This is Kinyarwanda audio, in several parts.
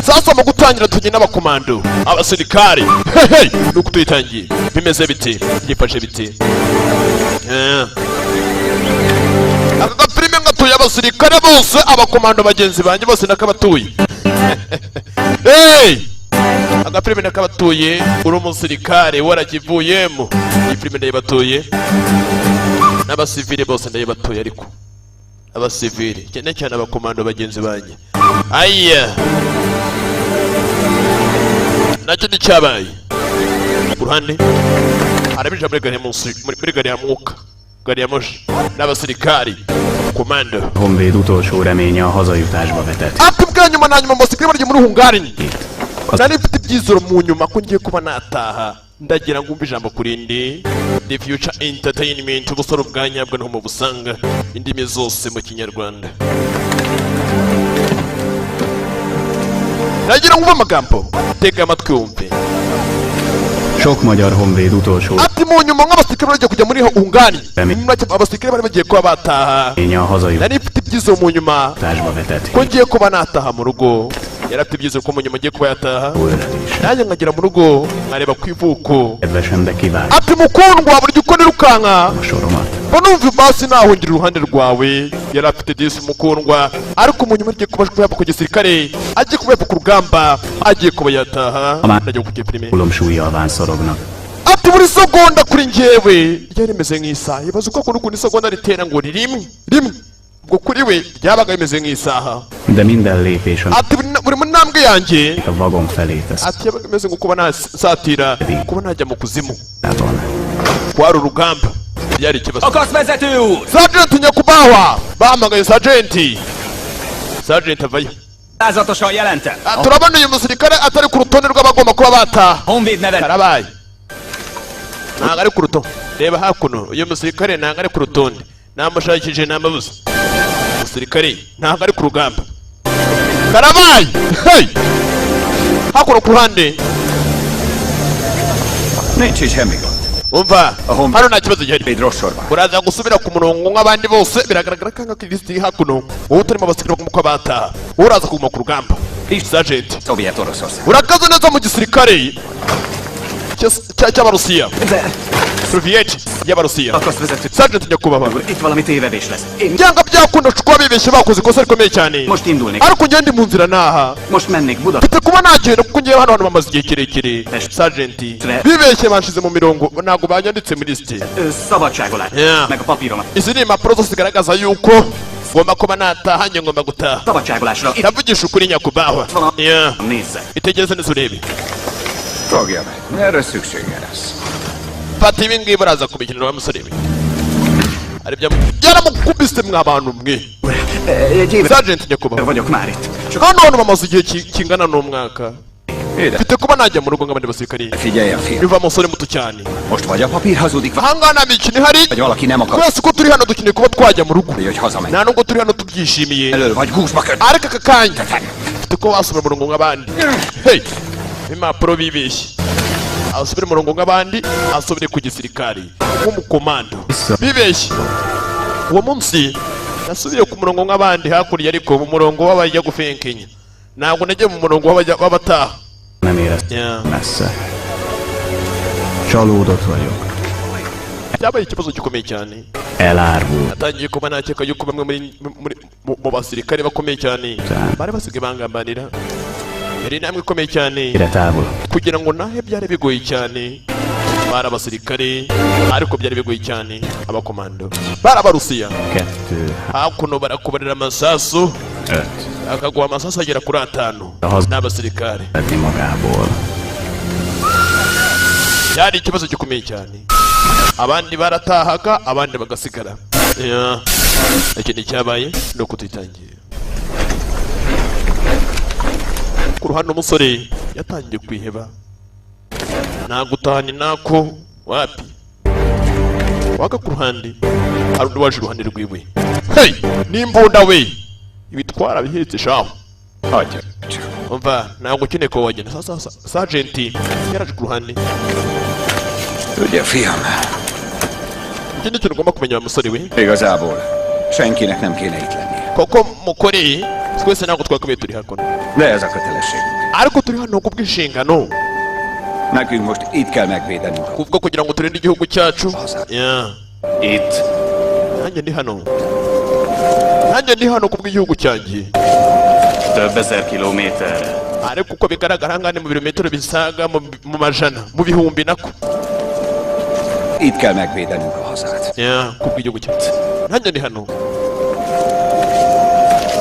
sasa mu gutangira tugiye n'abakomando abasirikare hey nuko tuyitangiye bimeze biti gifashe biti aka filime ngatuye abasirikare bose abakomando bagenzi banjye bose nakabatuye hey aka filime nakabatuye uri umusirikare warakivuyemo iyi filime ndayibatuye n'abasivile bose ndayibatuye ariko abasivile cyane cyane abakomando bagenzi banjye aya nacyo nicyabaye ku ruhande arabinjira muri gari ya mwuka gari ya moshi n'abasirikari komando Honvéd utolsó reménye a hazajutásba vetett. ati bwa nyuma na nyuma abasirikare barya muri Hungari nari mfite ibyizero mu nyuma ko ngiye kuba nataha ndagira ngo umve ijambo kurindi The Future Entertainment ubusoro bwa nyabwo no mu busanga indimi zose mu kinyarwanda nagira ngo amagambo tega amatwi wumve Sok magyar honvéd utolsó ati mu nyuma nk'abasirikare bagiye kujya muri Hungari abasirikare bari bagiye kuba bataha nari mfite ibyizero mu nyuma ko ngiye kuba nataha mu rugo yarafite ibyizero ko mu nyuma ngiye kuba yataha nanjye nkagera mu rugo nkareba ku ivuko ati mukundwa burya uko nirukanka numva basi nahungira uruhande rwawe yari afite disi mukundwa ariko mu nyuma agiye kuba yava ku gisirikare agiye kuba yava ku rugamba agiye kuba yataha ndagiye kujya filime ati buri segonda kuri njyewe ryari rimeze nk'isaha ibaze uko akunda ukuntu isegonda ritera ngo rimwe ubwo kuri we ryabaga rimeze nk'isaha ati buri ntambwe yanjye ati yabaga imeze nko kuba nasatira kuba najya mu kuzimu kwari urugamba byari ikibazo Sergeant nyakubahwa bahamagaye Sergeant avayo turabona uyu musirikare atari ku rutonde rw'abagomba kuba bataha karabaye ntabwo ari ku rutonde reba hakuno uyu musirikare ntabwo ari ku rutonde namushakishije namabuze umusirikare ntabwo ari ku rugamba karabaye hakuno ku ruhande umva hano nta kibazo gihari uraza gusubira ku murongo nk'abandi bose biragaragara ko nka kirisiti iri hakuno wowe utarimo abasirikare bagomba kuba bataha wowe uraza kuguma ku rugamba Sergeant urakaze neza mu gisirikare cy'abarusiya Soviet y'abarusiya Sergeant nyakubahwa byanga byakunda kuba bibeshye bakoze ikosa rikomeye cyane ariko ngende mu nzira naha mfite kuba nagenda kuko ngiye hano bamaze igihe kirekire Sergeant bibeshye banshize mu mirongo ntabwo banyanditse muri lisite izi ni impapuro zose zigaragaza yuko ngomba kuba natahanye ngomba gutaha ndavugisha ukuri nyakubahwa itegereze neza urebe Fogja meg, erre szüksége lesz. Fata ibi ngibi uraza kubikinira wa musore we yaramukubise mw'abantu mwe Sergeant nyakubahwa hano hantu bamaze igihe kingana n'umwaka mfite kuba najya mu rugo nk'abandi basirikari biva umusore muto cyane ahangaha nta mikino ihari twese uko turi hano dukeneye kuba twajya mu rugo nta nubwo turi hano tubyishimiye ariko aka kanya mfite kuba wasubira mu rugo nk'abandi impapuro bibeshye asubire murongo nk'abandi asubire ku gisirikare nk'umukomando bibeshye uwo munsi nasubiye ku murongo nk'abandi hakurya ariko mu murongo w'abajya gufenkenya ntabwo nagiye mu murongo w'abataha byabaye ikibazo gikomeye cyane natangiye kuba nakeka yuko bamwe mu basirikare bakomeye cyane bari basigaye bangambanira yari intambwe ikomeye cyane kugira ngo nahe byari bigoye cyane bari abasirikare ariko byari bigoye cyane abakomando bari abarusiya hakuno barakubarira amasasu akaguha amasasu agera kuri 5 n'abasirikare byari ikibazo gikomeye cyane abandi baratahaga abandi bagasigara ikindi cyabaye no kutitangira ku ruhande umusore yatangiye kwiheba nagutahani nako wapi waka ku ruhande hari undi waje iruhande rwiwe n'imbunda we ibitwara bihetse shaho umva ntabwo ukeneye ko wagenda Sergeant yaraje ku ruhande ikindi kintu ugomba kumenya wa musore we Igazából senkinek nem kéne itt lennie. koko mukuri twese ntabwo twakabaye turi hakuno De ez a kötelességünk. ariko turi hano kubw'inshingano Nekünk most itt kell megvédenünk. kuvuga kugira ngo turinde igihugu cyacu. Itt. Nanjye ndi hano kubw'igihugu cyanjye. Több ezer kilométerre. ariko uko bigaragara aha ngaha ni mu birometero bisaga mu majana mu bihumbi nako. Itt kell megvédenünk a hazát. kubw'igihugu cyacu. nanjye ndi hano.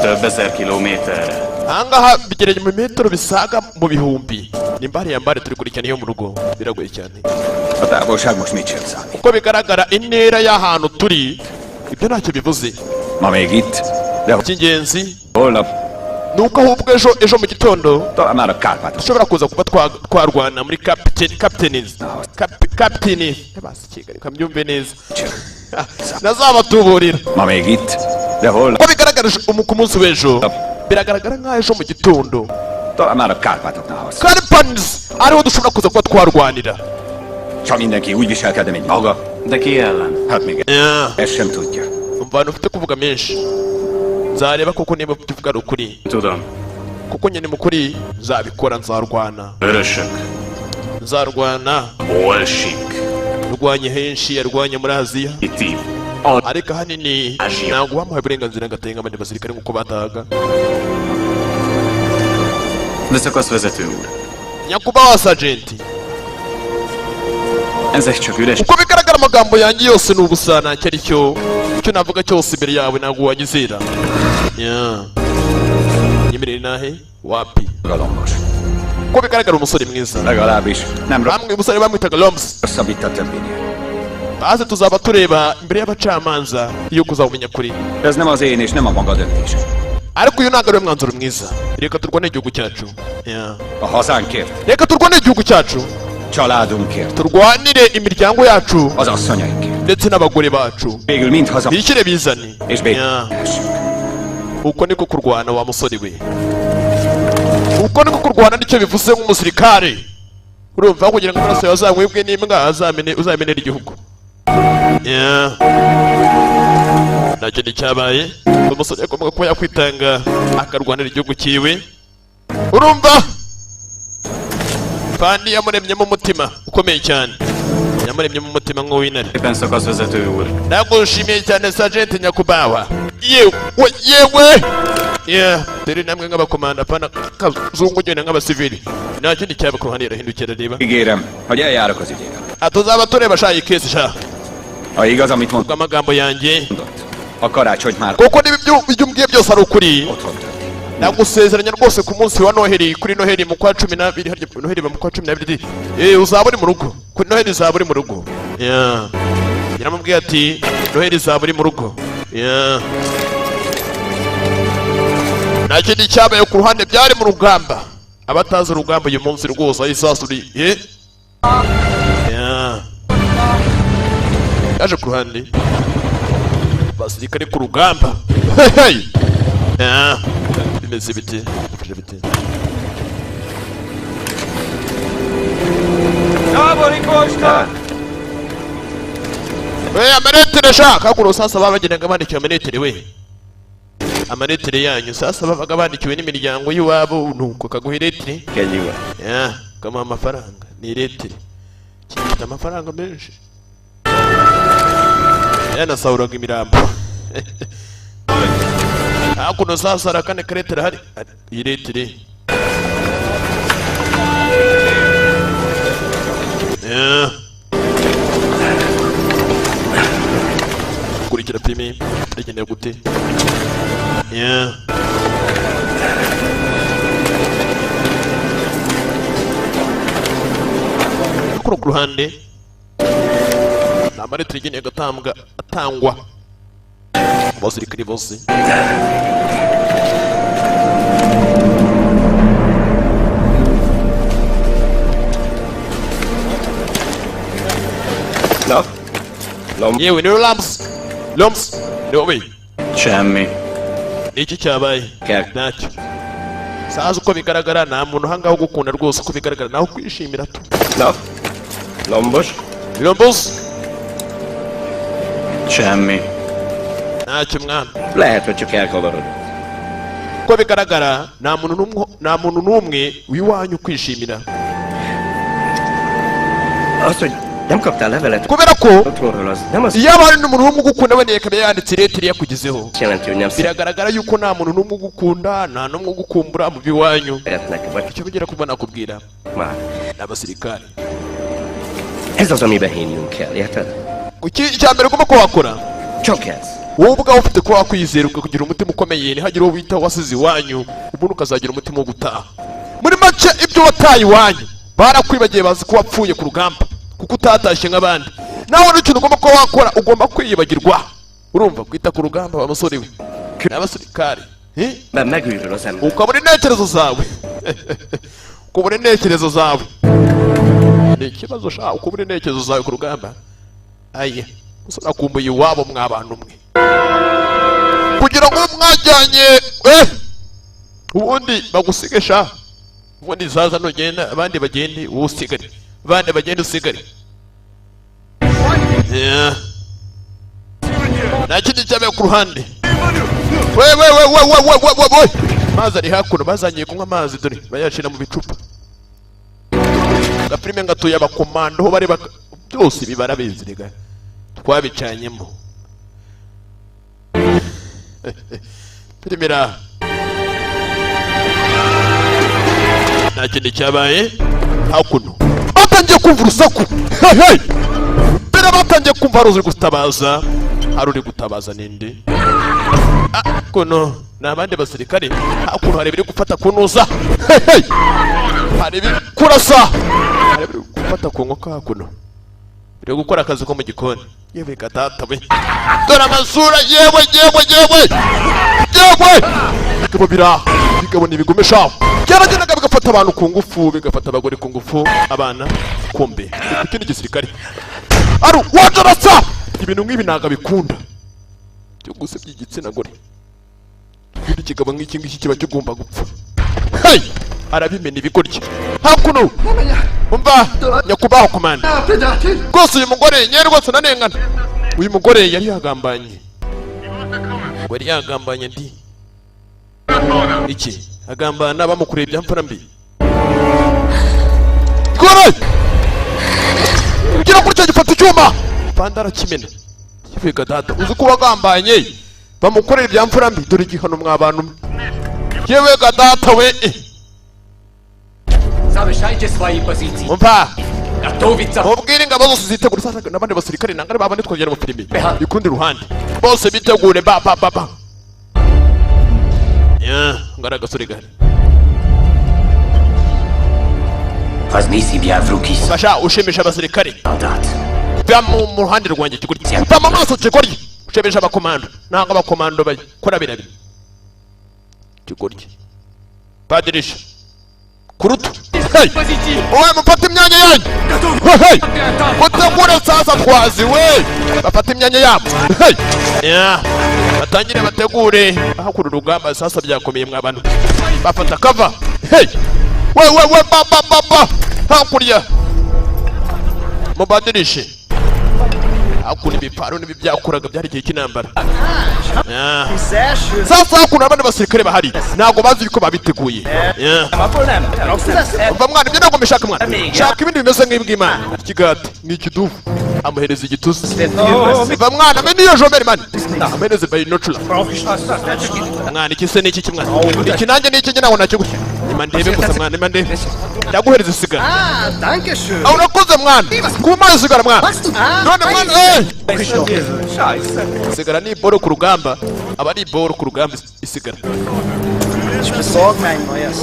Több ezer kilométerre. aha ngaha bigereye mu metero bisaga mu bihumbi. nimba hariya mbare turi kurikirana iyo mu rugo biragoye cyane. A távolság most mit sem számít. uko bigaragara intera y'ahantu turi ibyo ntacyo bivuze. Ma még itt, de icy'ingenzi holnap nuko ahubwo ejo mu gitondo talán már a Kárpátok. dushobora kuza kuba twarwana muri kapiteni kambyumve neza. nazabatuburira. Ma még itt, de holnap uko bigaragara ku munsi w'ejo biragaragara nk'aho ejo mu gitondo talán már a Kárpátoknál hasz. Kárpátok ariho dushobora kuza kuba twarwanira. Csak mindenki úgy viselkedne, mint maga. De ki ellen? Hát még ezt sem tudja. umva ufite kuvuga menshi nzareba koko niba tuvuga ari ukuri. Tudom. kuko nyine mu kuri nzabikora nzarwana. Vörösök. nzarwana. Bolsik. yarwanye henshi yarwanye muri Aziya. Iti. ariko ahanini ntabwo bamuhaye uburenganzira ngo atenge abandi basirikare nk'uko batahaga. De szakasz vezető úr. nyakubahwa sajenti. Ezek csak üres. uko bigaragara amagambo yanjye yose ni ubusa ntacyo ari cyo. icyo navuga cyose imbere yawe ntabwo wanyizera. nyemerere nahe wapi. Galambos. uko bigaragara umusore mwiza. Legalábbis nem bamwe umusore bamwitaga Loms. rosszabb itt a többinél. baze tuzaba tureba imbere y'abacamanza iyo kuzabumenya kuri. Ez nem az én és nem a maga döntése. ariko uyu ntabwo ari we mwanzuro mwiza. reka turwane igihugu cyacu. A hazánkért, reka turwane igihugu cyacu. családunkért, turwanire imiryango yacu az asszonyainkért. ndetse n'abagore bacu. Végül mind haza bishyire bizane. és békessünk. uko niko kurwana wa musore we. uko niko kurwana nicyo bivuze nk'umusirikare. urumva kugira ngo amaraso yawe azanywebwe n'imbwa uzamenera igihugu. ntacyo nticyabaye. umusore agomba kuba yakwitanga akarwanira igihugu cyiwe. urumva kandi yamuremyemo umutima ukomeye cyane. yamuremyemo umutima nk'uw'intare. Éppen szakasz vezető úr. nagushimiye cyane sajenti nyakubahwa. yewe dore namwe nk'abakomanda apana kazungu nyine nk'abasivili. nta kindi cyaba ku ruhande yarahindukira reba. Ígérem, hogy eljárok az ügyére. tuzaba tureba shayi kesi sha. Ha igaz, amit mondott, amagambo yanjye a karácsony már kuko ibyo umbwiye byose ari ukuri. otthon történt. nagusezeranya rwose ku munsi wa noheri kuri noheri mu kwa 12 harya noheri mu kwa 12 uzaba uri mu rugo. kuri noheri uzaba uri mu rugo. yaramubwiye ati noheri uzaba uri mu rugo. nta kindi cyabaye ku ruhande byari mu rugamba. abatazi urugamba uyu munsi rwose aho isasu uri. yaje ku ruhande basirikare ku rugamba. bimeze bite bite. amanetere sha kaguro sasa babagendaga bandikiwe amanetere we. amanetere yanyu sasa babaga bandikiwe n'imiryango y'iwabo nuko kaguha iretire. kamuha amafaranga ni iretire. gifite amafaranga menshi. yanasahuraga imirambo. hakuno sasa hari akandi karetire hari iretire. kurikira pimi ndagendera gute. kuri ku ruhande ni amaretire igeneye atangwa mu basirikari bose. yewe ni Loms ni wowe. Semmi. iki cyabaye ntacyo. saza uko bigaragara nta muntu uhangaho gukunda rwose. uko bigaragara nawe kwishimira tu. Lombos. Lombos. Semmi. ntacyo mwana. Lehet, hogy csak elkavarodott. Uko bigaragara nta muntu n'umwe w'iwanyu kwishimira. Azt, hogy nem kaptál levelet Kubera ko otthonról, az nem azt iyo abari n'umuntu n'umwe ugukunda wenda akaba yanditse leta yakugezeho. jelenti, hogy nem Biragaragara yuko nta muntu n'umwe ugukunda, nta n'umwe ugukumbura mu biwanyu. szeretnek, vagy Icyo bigira kuba nakubwira már. n'abasirikare. Ez az, amiben hinnünk kell, érted? Icya mbere ugomba ko wakora Csak ez. wowe ubwawe ufite kuba wakwizera ukagira umutima ukomeye ntihagire uwo witaho wasize iwanyu ubundi ukazagira umutima wo gutaha. Muri make ibyo wataye iwanyu barakwibagiye bazi ko wapfuye ku rugamba kuko utatashye nk'abandi. Nawe n'ikintu ugomba kuba wakora ugomba kwiyibagirwa. Urumva kwita ku rugamba wa musore we n'abasirikare Mert megőrül az ember. ukabura intekerezo zawe ukabura intekerezo zawe ni ikibazo sha ukabura intekerezo zawe ku rugamba. Aye musore akumbuye iwabo mw'abantu mwe kugira ngo mwajyanye ubundi bagusige sha ubundi zaza nugenda abandi bagende wowe usigare abandi bagende usigare. Nta kindi cyabaye ku ruhande. We amazi ari hakuno bazangiye kunywa amazi dore bayashira mu bicupa. Gapirime ngatuye abakomando ho bari byose bibara bezirega twabicanyemo. Pirimira nta kindi cyabaye hakuno batangiye kumva urusaku. Mbere batangiye kumva hari uri gutabaza. Hari uri gutabaza ninde? Kuno ni abandi basirikare hakuno hari biri gufata kunuza. Hari biri kurasa. Hari biri gufata ku nkoko hakuno biri gukora akazi ko mu gikoni. Yewe gatata we dore amasura yewe bigabo biraha bigabo ntibigumesha byaragendaga bigafata abantu ku ngufu bigafata abagore ku ngufu abana kumbe ikindi gisirikare aru wajarasa ibintu nk'ibi ntago bikunda cyo gusebya igitsina gore. Ikindi kigabo nk'iki ngiki kiba kigomba gupfa. Arabimena ibigoryi hakuno umva nyakubaho komanda rwose uyu mugore nyeri rwose unanengana. Uyu mugore yari yagambanye ndi iki agambana bamukureye ibyamfura mbi kore ugira kurya gifata icyuma panda arakimena kivuga data uzi ko wagambanye bamukorera ibyamfura mbi dore igihano mw'abantu yewe gadata we umva mubwire ingabo zose zitegura sasaga n'abandi basirikare nangare babandi twagera mu filimi ikundi ruhande bose bitegure ba ngara gasore gari basha ushimisha abasirikare bya mu ruhande rwanjye kigurya bya mu maso kigurya ushimisha abakomando nanga abakomando bakora birabi kigurya padirisha kurutu oye mufate imyanya yanyu mutegure sasa twazi we bafate imyanya yabo batangire bategure ahakura urugamba sasa byakomeye mw'abantu bafata kava we ba hakurya mubadirishe hakuna ibiparo n'ibi byakuraga byari igihe cy'intambara. Sasa hakuna abandi basirikare bahari ntago bazi uko babiteguye. Umva mwana ibyo ntago mbishaka mwana shaka ibindi bimeze nk'ibw'Imana ikigati n'ikidufu amuhereza igitusi. Umva mwana mbe niyo jomeri mani amuhereza bayinocula mwana ikise n'iki kimwana iki nanjye n'iki njye naho nakigushye imandebe gusa mwana imandebe ndaguhereza isigara. Urakoze mwana kumaze isigara mwana none mwana isigara ni boro ku rugamba aba ari boro ku rugamba isigara. Besorg mir ein neues.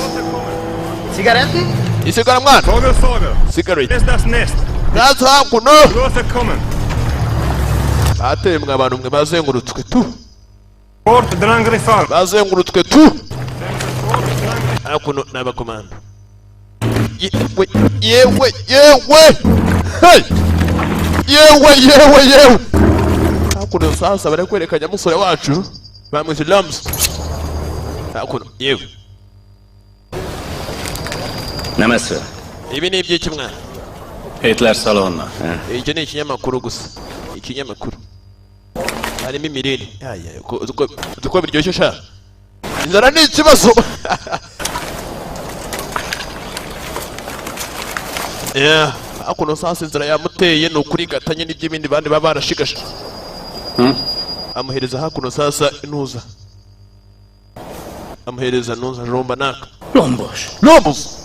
Zigaretten? Isigara mwana cigarette that's how kuno ateye mwe abantu mwe bazengurutswe tu bazengurutswe tu akuno n'abakomando yewe akuno sasa bari kwerekanya musore wacu bamwise Lams akuno yewe Namase. Ibi ni iby'iki mwana Hitler salonna. Iki ni ikinyamakuru gusa ikinyamakuru harimo imirire uko biryoshye sha inzara ni ikibazo hakuno sasa inzara yamuteye ni ukuri gatanye n'iby'ibindi bandi baba barashigasha amuhereza hakuno sasa intuza amuhereza ntuza jomba naka lombos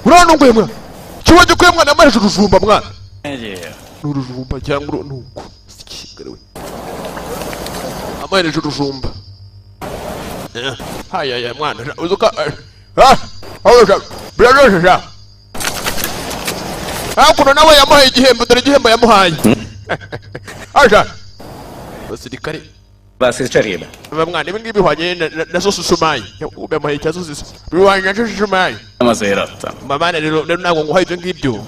uranunguye mwana kiba gikuye mwana amahereje urujumba mwana n'urujumba cyangwa nuko sikigarawe amahereje urujumba haya mwana uzuka biraryoshye hakuno nawe yamuhaye igihembo dore igihembo yamuhaye aja basirikare basirikare bamwana ibi ngibi bihwanye na sosusumayi yamuhaye cya sosusu bihwanye na sosusumayi amazerata mamana rero ntabwo nguhaye ibyo ngibyo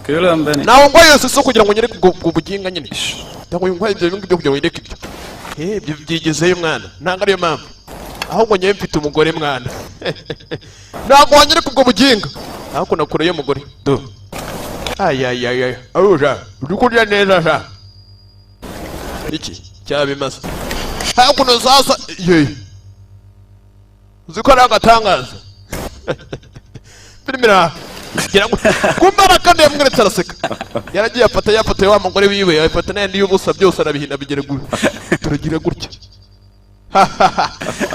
különben naho nguhaye yose so kugira ngo nyereke ubwo buginga nyine ntabwo nguhaye ibyo ngibyo kugira ngo nyereke ibyo byigezeyo mwana ntabwo ariyo mpamvu ahubwo nyewe mfite umugore mwana ntabwo wanyereka ubwo buginga ahubwo nakureyo umugore do ayayayaya aruja uri kurya neza sha iki cyabimaze hakuno sasa uziko ari agatangaza filmira kumbara kandi yamweretse araseka yaragiye yafata wa mugore wiwe afata n'andi y'ubusa byose arabihina bigere turagira gutya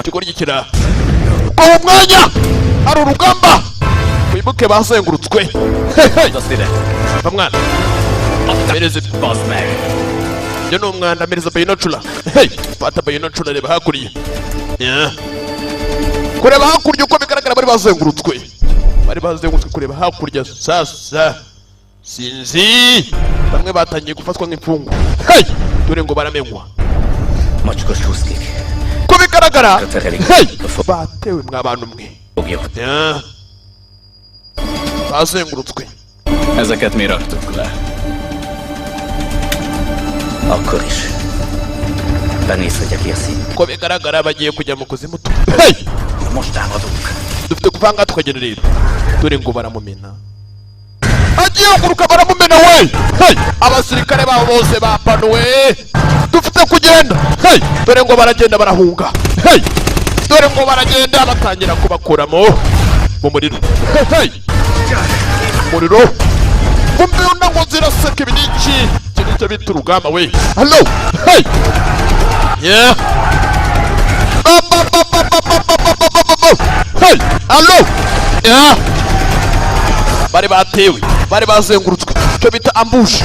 kigoryi gikira uwo mwanya hari urugamba wibuke bazengurutswe bamwana mereze yo ni umwanda mereza bayinocula fata bayinocula reba hakuriye kureba hakurya uko bigaragara bari bazengurutswe kureba hakurya sasa sinzi bamwe batangiye gufatwa nk'imfungwa dore ngo baramenywa ko bigaragara batewe mw'abantu mwe bazengurutswe ezeket mi raktuk le. Akkor is. Benézhetj a kirszín. Ko bigaragara bagiye kujya mu kuzimu Most támadunk. dufite kuvanga tukagenda rero dore ngo baramumena agiye kuguruka baramumena we abasirikare babo bose bapanuwe dufite kugenda dore ngo baragenda barahunga dore ngo baragenda batangira kubakuramo mu muriro umuriro kumbe ngo ziraseka ibiniki cyo bita urugamba we hello yeah hello yeah bari batewe bari bazengurutswe cyo bita ambush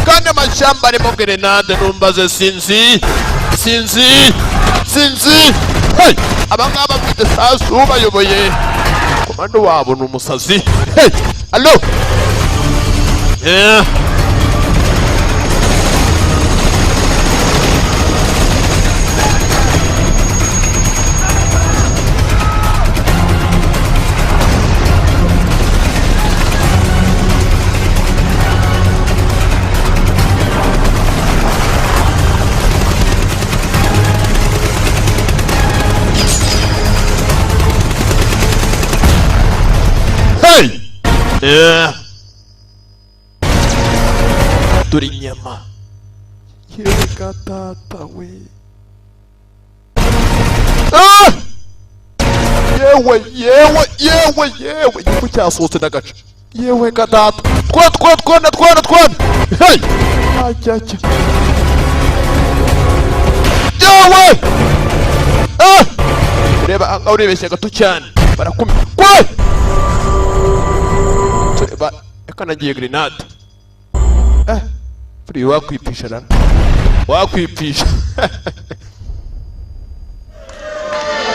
kandi amashyamba arimo grenade numbaze sinzi abangaba bafite sasu bayoboye komando wabo ni umusazi hello yeah dore inyama yewe gatata we yewe igifu cyasohotse n'agace yewe gatata twana hey ajya yewe ureba ahangaha urebeshya gato cyane barakumira yakanagiye grenade buri wakwipisha rana wakwipisha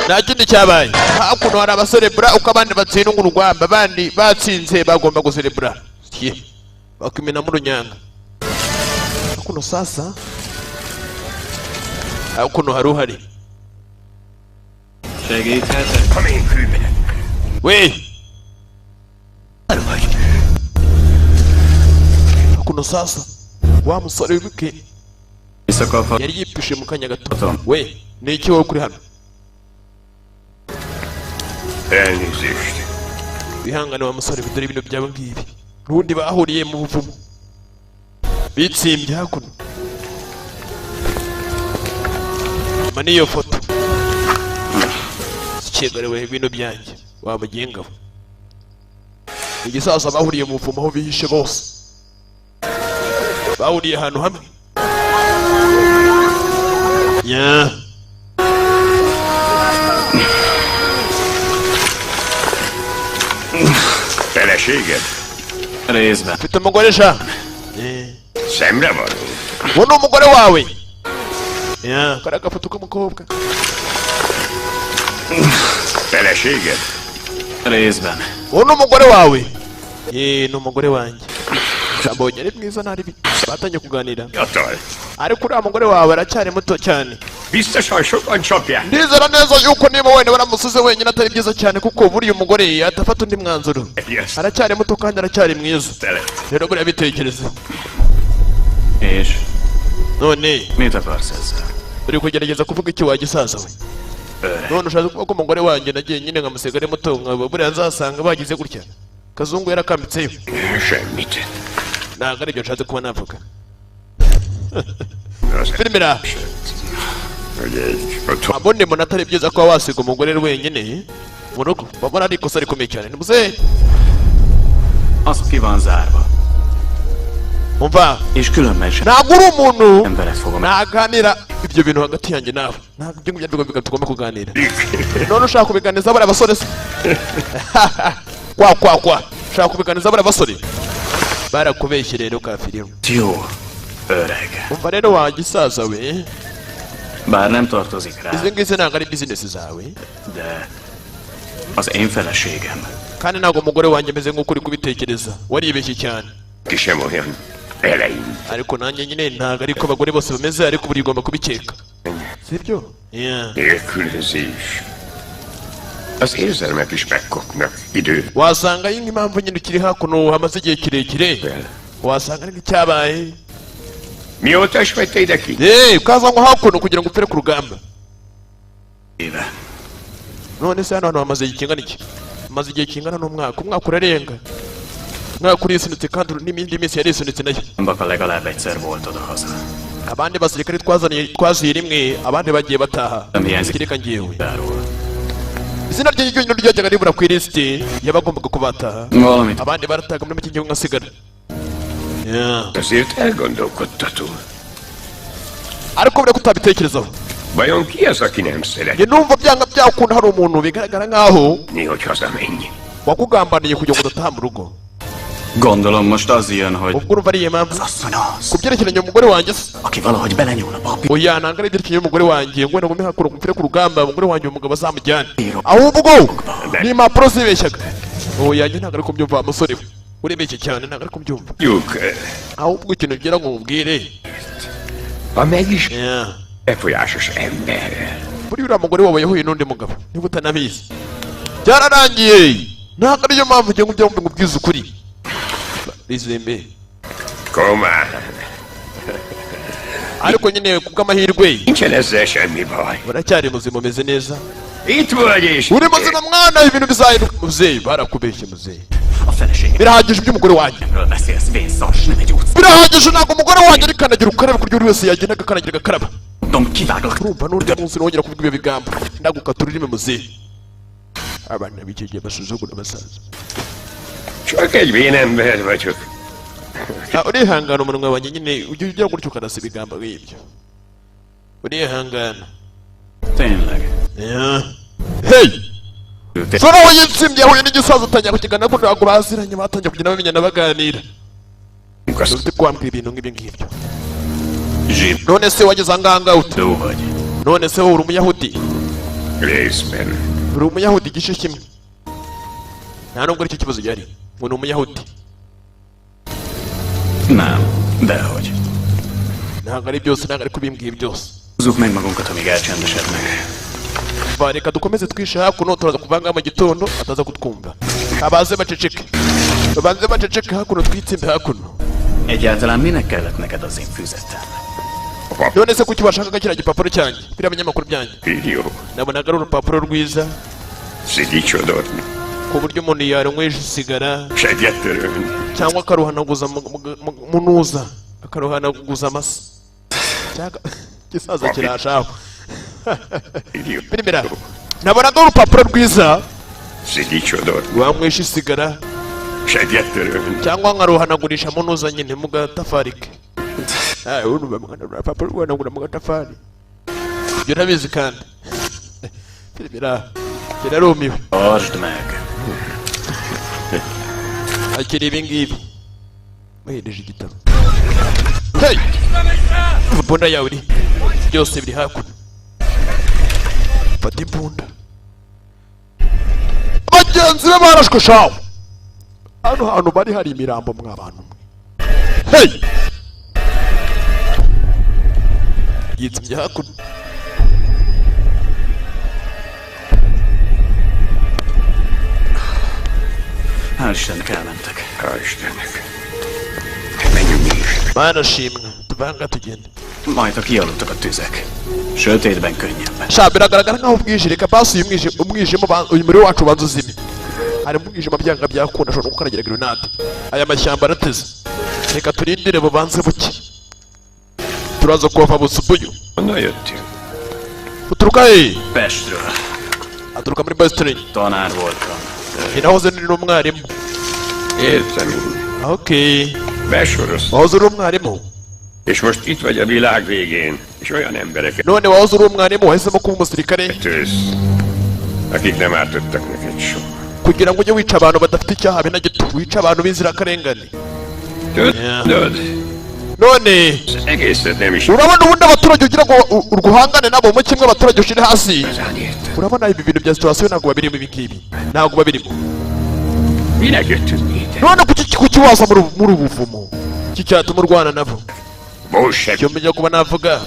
nta kindi cyabaye hakuno hari abaserebura uko abandi batsinda urugamba abandi batsinze bagomba guserebura bakimenamo urunyanga hakuno sasa hakuno hari uhari we hakuno sasa wa musore w'ibike yari yipishe mu kanya gato we ni iki wowe kuri hano bihangane wa musore bidore ibintu byabo ngibi n'ubundi bahuriye mu buvumo bitsimbye hakuno mama niyo foto cyegarewe ibintu byanjye wabagengaho igisaza bahuriye mu mvumo aho bihishe bose bahuriye ahantu hamwe nya Feleséged? Részben. mfite umugore sha Szemre való? uwo ni umugore wawe kariya gafoto k'umukobwa Feleséged? Részben. uwo ni umugore wawe ni umugore wanjye mbonye ari mwiza ntari batangiye kuganira Fiatal. ariko uriya mugore wawe aracyari muto cyane Biztosan sokan csapják. ndizera neza yuko niba wenda baramusize wenyine atari byiza cyane kuko buriya umugore atafata undi mwanzuro Yes. aracyari muto kandi aracyari mwiza Telet. rero buriya bitekereze És none mit akarsz ezzel? uri kugerageza kuvuga iki wa gisaza we Öreg. none ushaka kuvuga ko umugore wanjye nagiye nyine nkamusega ari muto nkaba buriya nzasanga bagize gutya kazungu yarakambitseyo Semmit. ntabwo aribyo nshatse kuba navuga Az filmira hogy egy otthon abone mbona atari byiza kuba wasiga umugore wenyine mu rugo babona ari ikosa rikomeye cyane ni muzehe Az ki van zárva. umva És különben sem ntabwo uri umuntu nem veled fogom. naganira ibyo bintu hagati yanjye nawe ntabwo ibyo ngibyo aribwo tugomba kuganira none ushaka kubiganiza bariya basore se kwa ushaka kubiganiza bariya basore barakubeshye rero kafiriyo Jó, öreg. umva rero wa gisaza we Bár nem tartozik rá, izi ngizi ntabwo ari bizinesi zawe de az én feleségem. kandi ntabwo umugore wanjye ameze nk'uko uri kubitekereza waribeshye cyane ki sem olyan eleint. ariko nanjye nyine ntabwo ariko abagore bose bameze ariko buri ugomba kubikeka sibyo Nélkülözés. Az érzelmek is megkopnak idő. wasanga iyi impamvu nyine ukiri hakuno hamaze igihe kirekire wasanga ari nk'icyabaye Mióta is vagy te ide ki? ukaza nko hakuno kugira ngo upfere ku rugamba Éve. none se hano hantu hamaze igihe kingana iki hamaze igihe kingana n'umwaka umwaka urarenga umwaka urisunitse kandi n'indi minsi yarisunitse nayo Baka legalább egyszer volt odahaza. abandi basirikare twaziye rimwe abandi bagiye bataha Nem hiányzik kireka ngewe dáról. izina rye ryonyine ryajyaga ribura ku ilisiti y'abagombaga kubataha Valamit abandi barataga muri make igihugu nkasigara Azért elgondolkodtató. ariko buriya kutabitekerezaho Vajon ki az, aki nem szeret? njye numva byanga byakunda hari umuntu bigaragara nkaho Hogy hazamenj. wakugambaniye kugira ngo udataha mu rugo gondolom most az jön, hogy ubwo urumva ari iyo mpamvu asszony az, ku byerekeranye umugore wanjye se aki valahogy belenyúl a papi. oya ntabwo ari ibyerekeranye n'umugore wanjye ngo nagume hakura umupira ku rugamba umugore wanjye umugabo azamujyane ahubwo ni impapuro zibeshyaga oya njye ntabwo ari kubyumva wa musore we urebeshye cyane ntabwo ari kubyumva Lyuk, ahubwo ikintu ngira ngo mubwire ha meg is Yeah. befolyásos emberrel. buriya uriya mugore wawe yahuye n'undi mugabo niba utanabizi byararangiye ntabwo ariyo mpamvu ugiye ngo ujye ngubwize ukuri rizembe Komán, ariko nyine kubw'amahirwe nincsen ezzel semmi baj. uracyari muzima umeze neza Itt vagy és... uri muzima mwana ibintu bizahinduka muzeyi barakubeshye muzeyi A feleségemről birahagije iby'umugore wanjye beszélsz, vénszas, nem egy utca. birahagije ntabwo umugore wanjye ari kandagira ukarabe kurya buri wese yagenda agakandagira agakaraba Tudom, kiváglak. urumva n'urya munsi nongera kuvuga ibyo bigambo ndagukata ururimi muzeyi abana b'iki gihe basuzugura abasaza Csak egy vénember vagyok. urihangana umunwa wanjye nyine ujya ugira gutyo ukanasa ibigambo nk'ibyo urihangana Tényleg. hey sora aho yitsimye yahuye n'igisaza utangira kukigana ko ntabwo baziranye batangiye kugenda bamenyana baganira Azt ufite kwambwira ibintu nk'ibi ngibyo Zsib. none se wageze ahangaha ute Jó vagy. none se wowe uri umuyahudi részben. uri umuyahudi igice kimwe nta nubwo aricyo kibazo gihari ngo ni umuyahudi Nem, dehogy. ntabwo ari byose ntabwo ari kubimbwiye byose Húzzuk meg magunkat, amíg elcsendesednek. reka dukomeze twishe hakuno turaza kuva ngaha mu gitondo ataza kutwumva abaze baceceke babanze baceceke hakuno twitsimbe hakuno Egyáltalán minek kellett neked az én füzettem? A pap none se kuki washakaga kiriya gipapuro cyanjye biriya binyamakuru byanjye írjó. nabonaga ari urupapuro rwiza Szigicsodorni. ku buryo umuntu yarunywesha isigara Segget törölni. cyangwa akaruhanaguza mu ntuza akaruhanaguza amasa cyangwa igisaza kirashaho Birimira nabonaga urupapuro rwiza Zigicsodor. wamwisha isigara Segget törölni. cyangwa nkaruhanagurisha munuza nyine mu gatafari ke urupapuro rwanagura mu gatafari ibyo ntabizi kandi birarumiwe Tartsd meg. akiri ibi ngibi bahereje igitabo hey imbunda yawe iri byose biri hakuno fata imbunda abagenzi be barashwe shawe hano hantu bari hari imirambo mw'abantu mwe hey yitsimye hakuno Hál' Istennek elmentek. Hál' Istennek. Menjünk mi is. Mana shimwe tuvanga tugende Majd, ha kialudtak a tüzek. Sötétben könnyebben. sha biragaragara nkaho bwije reka basi umwijima uyu muri wacu banza uzime hari umwijima byanga byakunda ashobora gukaragira grenade aya mashyamba arateze reka turindire bubanze buke turaza kuva busubuyu Honnan jöttél? uturuka he Pestről. aturuka muri Boston Tanár voltam. nahoze ndi n'umwarimu Értem én. okay Besoroztam. wahoze uri umwarimu És most itt vagy a világ végén, és olyan embereket none wahoze uri umwarimu wahisemo kuba umusirikare tősz, akik nem ártottak neked soha. kugira ngo ujye wica abantu badafite icyaha be na gito wica abantu b'inzirakarengane Tudod, none az egészet nem is urabona ubundi abaturage ugira ngo urwuhangane nabo mu kimwe abaturage ushire hasi igazán értem. urabona ibi bintu bya situwasiyo ntabwo babirimo ibi ngibi ntabwo babirimo Minek jöttünk mi ide? none kuki waza muri ubu buvumo iki cyatuma urwana nabo Bolsek. icyo menya kuba navuga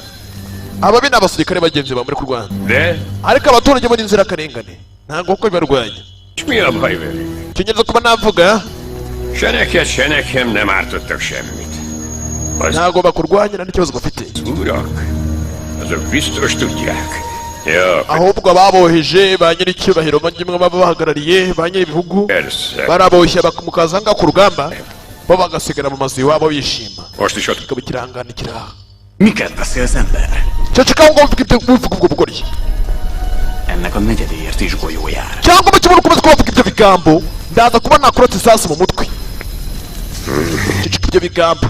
ababi ni abasirikare bagenzi ba muri kurwana De? ariko abaturage bo ni inzirakarengane ntabwo kuko bibarwanya És mi a baj velük? icyo ngenza kuba navuga Se neked, se nekem nem ártottak semmit. Az ntabwo bakurwanya nta n'ikibazo bafite urak, azok biztos tudják. Ja, ahubwo ababoheje ba nyir'icyubahiro bamwe baba bahagarariye ba nyir'ibihugu persze. baraboshye bakamukaza ngaho ku rugamba bo bagasigara mu mazu iwabo bishima Most is ott kikaba ikirangana kiraha Miket beszélsz, ember? ceceka ngo uvuga ubwo bugoryi Ennek a negyedéért is golyó jár. cyangwa mu kibuno ukomeza kubavuga ibyo bigambo ndaza kuba nakurota isasu mu mutwe ceceka ibyo bigambo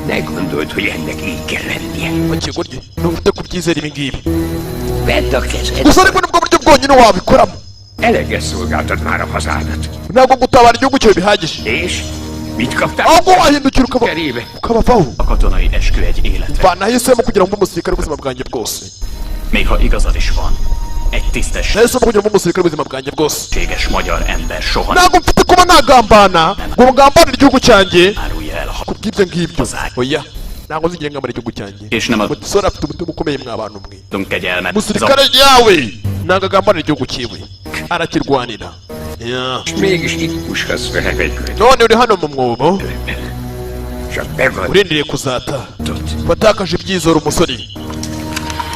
ne gondold, hogy ennek így kell lennie. bakigoryi ntufite kubyizera ibi ngibi Vedd a kezed. gusa ariko nibwo buryo bwonyine wabikoramo Eleget szolgáltad már a hazádat. ntabwo gutabara igihugu cyawe bihagije És? Mit kaptál? ahubwo wahindukira Kerébe. ukabavaho A katonai eskü egy életre. banahisemo kugira ngo mbe umusirikare w'ubuzima bwanjye bwose Még ha igazad is van. Egy tisztességes nahisemo kugira ngo mbe umusirikare w'ubuzima bwanjye bwose magyar ember soha nem ntabwo mfite kuba nagambana ngo ngambanire igihugu cyanjye árulja el a kubw'ibyo ngibyo Hozzá. oya ntabwo nzigera ngambanira igihugu cyanjye És nem umusore afite umutima ukomeye mw'abantu mwe adunk kegyelmet. umusirikare yawe ntabwo agambanira igihugu cyiwe arakirwanira Yeah. És mégis itt puskasz velem egy könyvet. none uri hano mu mwobo Csak begadott. urindiriye kuzata watakaje ibyizoro umusore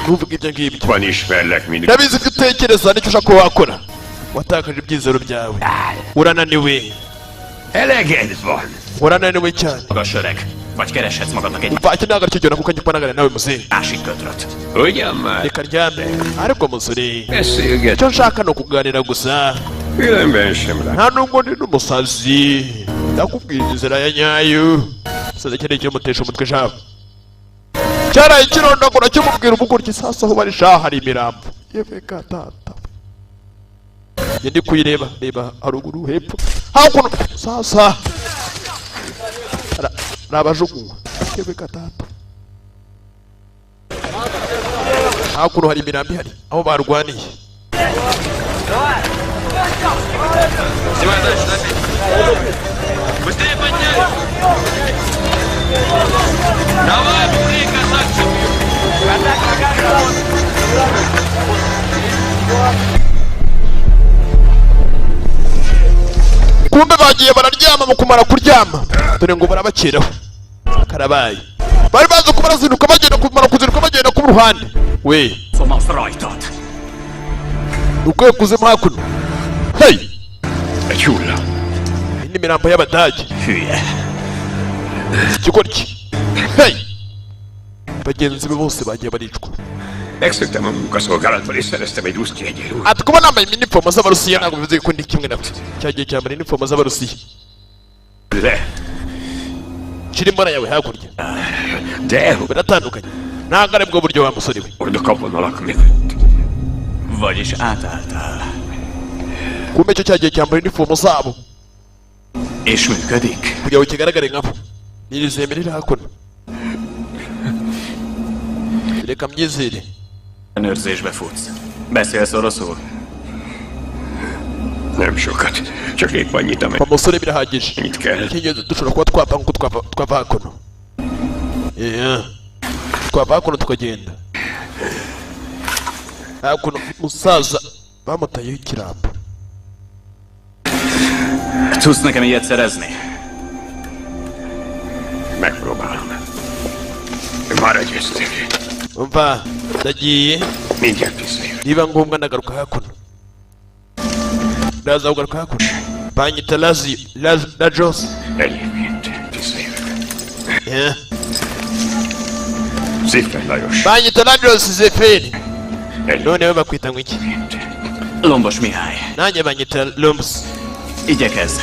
ntuvuge ibyo ngibyo Van ismerlek, mint ndabizi ibyo utekereza nicyo ushaka kuba wakora watakaje ibyizero byawe urananiwe eleged van. urananiwe cyane Magas öreg. Vagy kereshetsz magadnak egy umva iki ntabwo aricyo kuko njye kubanagana nawe muzehe másik kötröt. Ugyan már? reka ryame ariko musore Beszélget. icyo nshaka ni ukuganira gusa Különben sem lát. nta nubwo ndi n'umusazi ndakubwira inzira ya nyayo umusazi akeneye ikimutesha umutwe jabo cyaraye ikirondagura kimubwira umugoryi sasa aho bari shaha hari imirambo yewe gatata njye ndi kuyireba reba haruguru hepfo hakuno sasa ni abajugunywa yewe gatata hakuno hari imirambo ihari aho barwaniye Быстрее поднять! Давай, быстрее, красавчик! kumbe bagiye bararyama mu kumara kuryama dore ngo barabakeraho karabaye bari bazi ko barazinduka bagenda kumara kuzinduka bagenda ku ruhande we Fomasz rajtad. ukwiye kuzima hakuno hey Egy hullám. iyi ni imirambo y'abadage Hülye. ikigoryi hey bagenzi be bose bagiye baricwa Megszöktem a munkaszolgálatból és szereztem egy ruszki egyenruhát. ati kuba nambaye uniform z'abarusiya ntabwo bivuze ko ndi kimwe nabo. Cyagiye cyambara uniform z'abarusiya. De, Shira imbara yawe hakurya. de, Biratandukanye. Ntabwo ari bwo buryo wa musore we. hogy a kaponalak mögött. Vagyis átálltál. Kumbe icyo cyagiye cyambara uniform zabo. És működik? Kugira ngo kigaragare nkabo. Nirizemere hakuno. Reka mbyizere. Ellenőrzésbe futsz. Beszélsz oroszul? Nem sokat, csak épp annyit, A musore birahagije. amennyit kell. Icy'ingenzi dushobora kuba twapanga uko twava hakuno. Twava hakuno tukagenda. Hakuno musaza bamutayeho ikirambo. Tudsz nekem ilyet szerezni? Megpróbálom. Már egyeztünk. Umva, ndagiye. Mindjárt visszajövök. Niba ngombwa ndagaruka hakuno. Ndaza kugaruka hakuno. Banyita Lajos. Egyébként visszajövök. Ziffer Lajos. Banyita Lajos Zeferi. Egyébként. Noneho bakwita ngo iki? Lombos Mihály. Nanjye banyita Lombs. Igyekezz.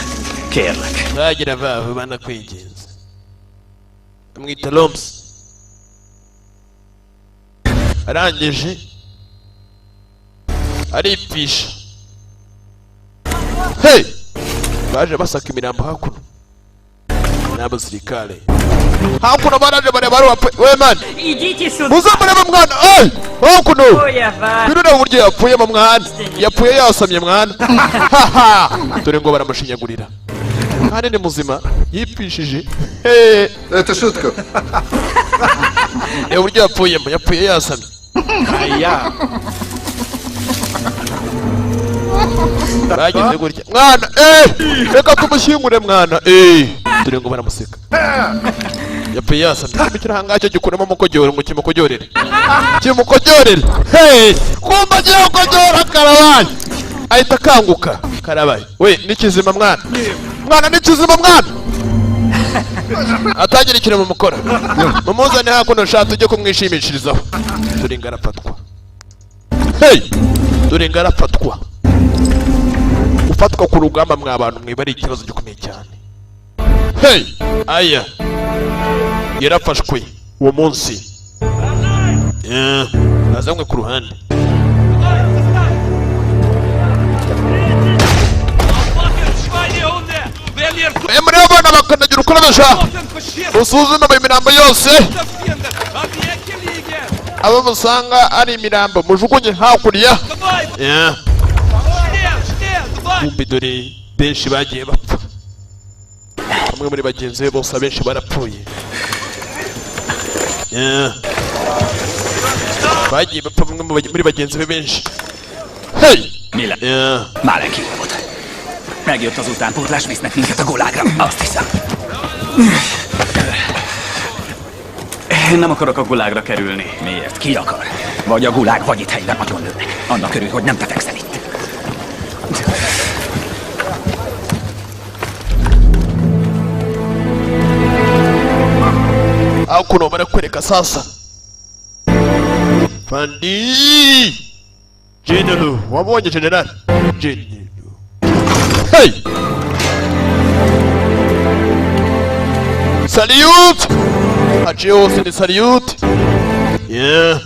Kérlek. Bagira baho banakwinginze. Bamwita Lombs. Arangije aripfisha. Hey! Baje basaka imirambo hakuno. N'abasirikare. Hakuno baraje bareba we man. Идите сюда! Muze murebe mwana. Hey! Hakuno. Oya va! Birure uburyo yapfuye mu mwana. Yapfuye yasamye mwana. Dore ngo baramushinyagurira. Kandi ni muzima yipfishije. Hey! Это шутка. Uburyo yapfuyemo yapfuye yasamye. Aya. Bageze gutya. Mwana, reka tumushyingure mwana. Dore ngo baramuseka. Yapfuye yasamye. Kimikira hangacyo gikuramo mukojyore mu kimukojyorere. Kimukojyorere. Hey! Kumba giye kujyora karabaye. Ahita kanguka. Karabaye. We, nikizima mwana. Mwana nikizima mwana. Atagira ikintu mumukora. Mumuzane hakuno sha tujye kumwishimishirizaho. Dore ngarafatwa. Hey! Dore ngarafatwa. Ufatwa ku rugamba mw'abantu mwibari ikibazo gikomeye cyane. Hey! Aya. Yarafashwe uwo munsi. Azamwe ku ruhande. Muri abana bakanagira ukurabasha. Usuzume imirambo yose. Abo musanga ari imirambo mujugunye hakurya. Kumbi dore benshi bagiye bapfa. Bamwe muri bagenzi be bose abenshi barapfuye. Bagiye bapfa bamwe muri bagenzi be benshi. Hey! Mila. Már elkívult. Megjött az utánpótlás, visznek minket a gulágra. Azt hiszem. Nem akarok a gulágra kerülni. Miért? Ki akar? Vagy a gulág, vagy itt helyben nagyon lőnek. Annak örül, hogy nem te fekszel itt. Hakuno barakwereka sasa. Fandi! General, wabonye general? General. Hey! Salute! Haciye hose ni salute. Yeah.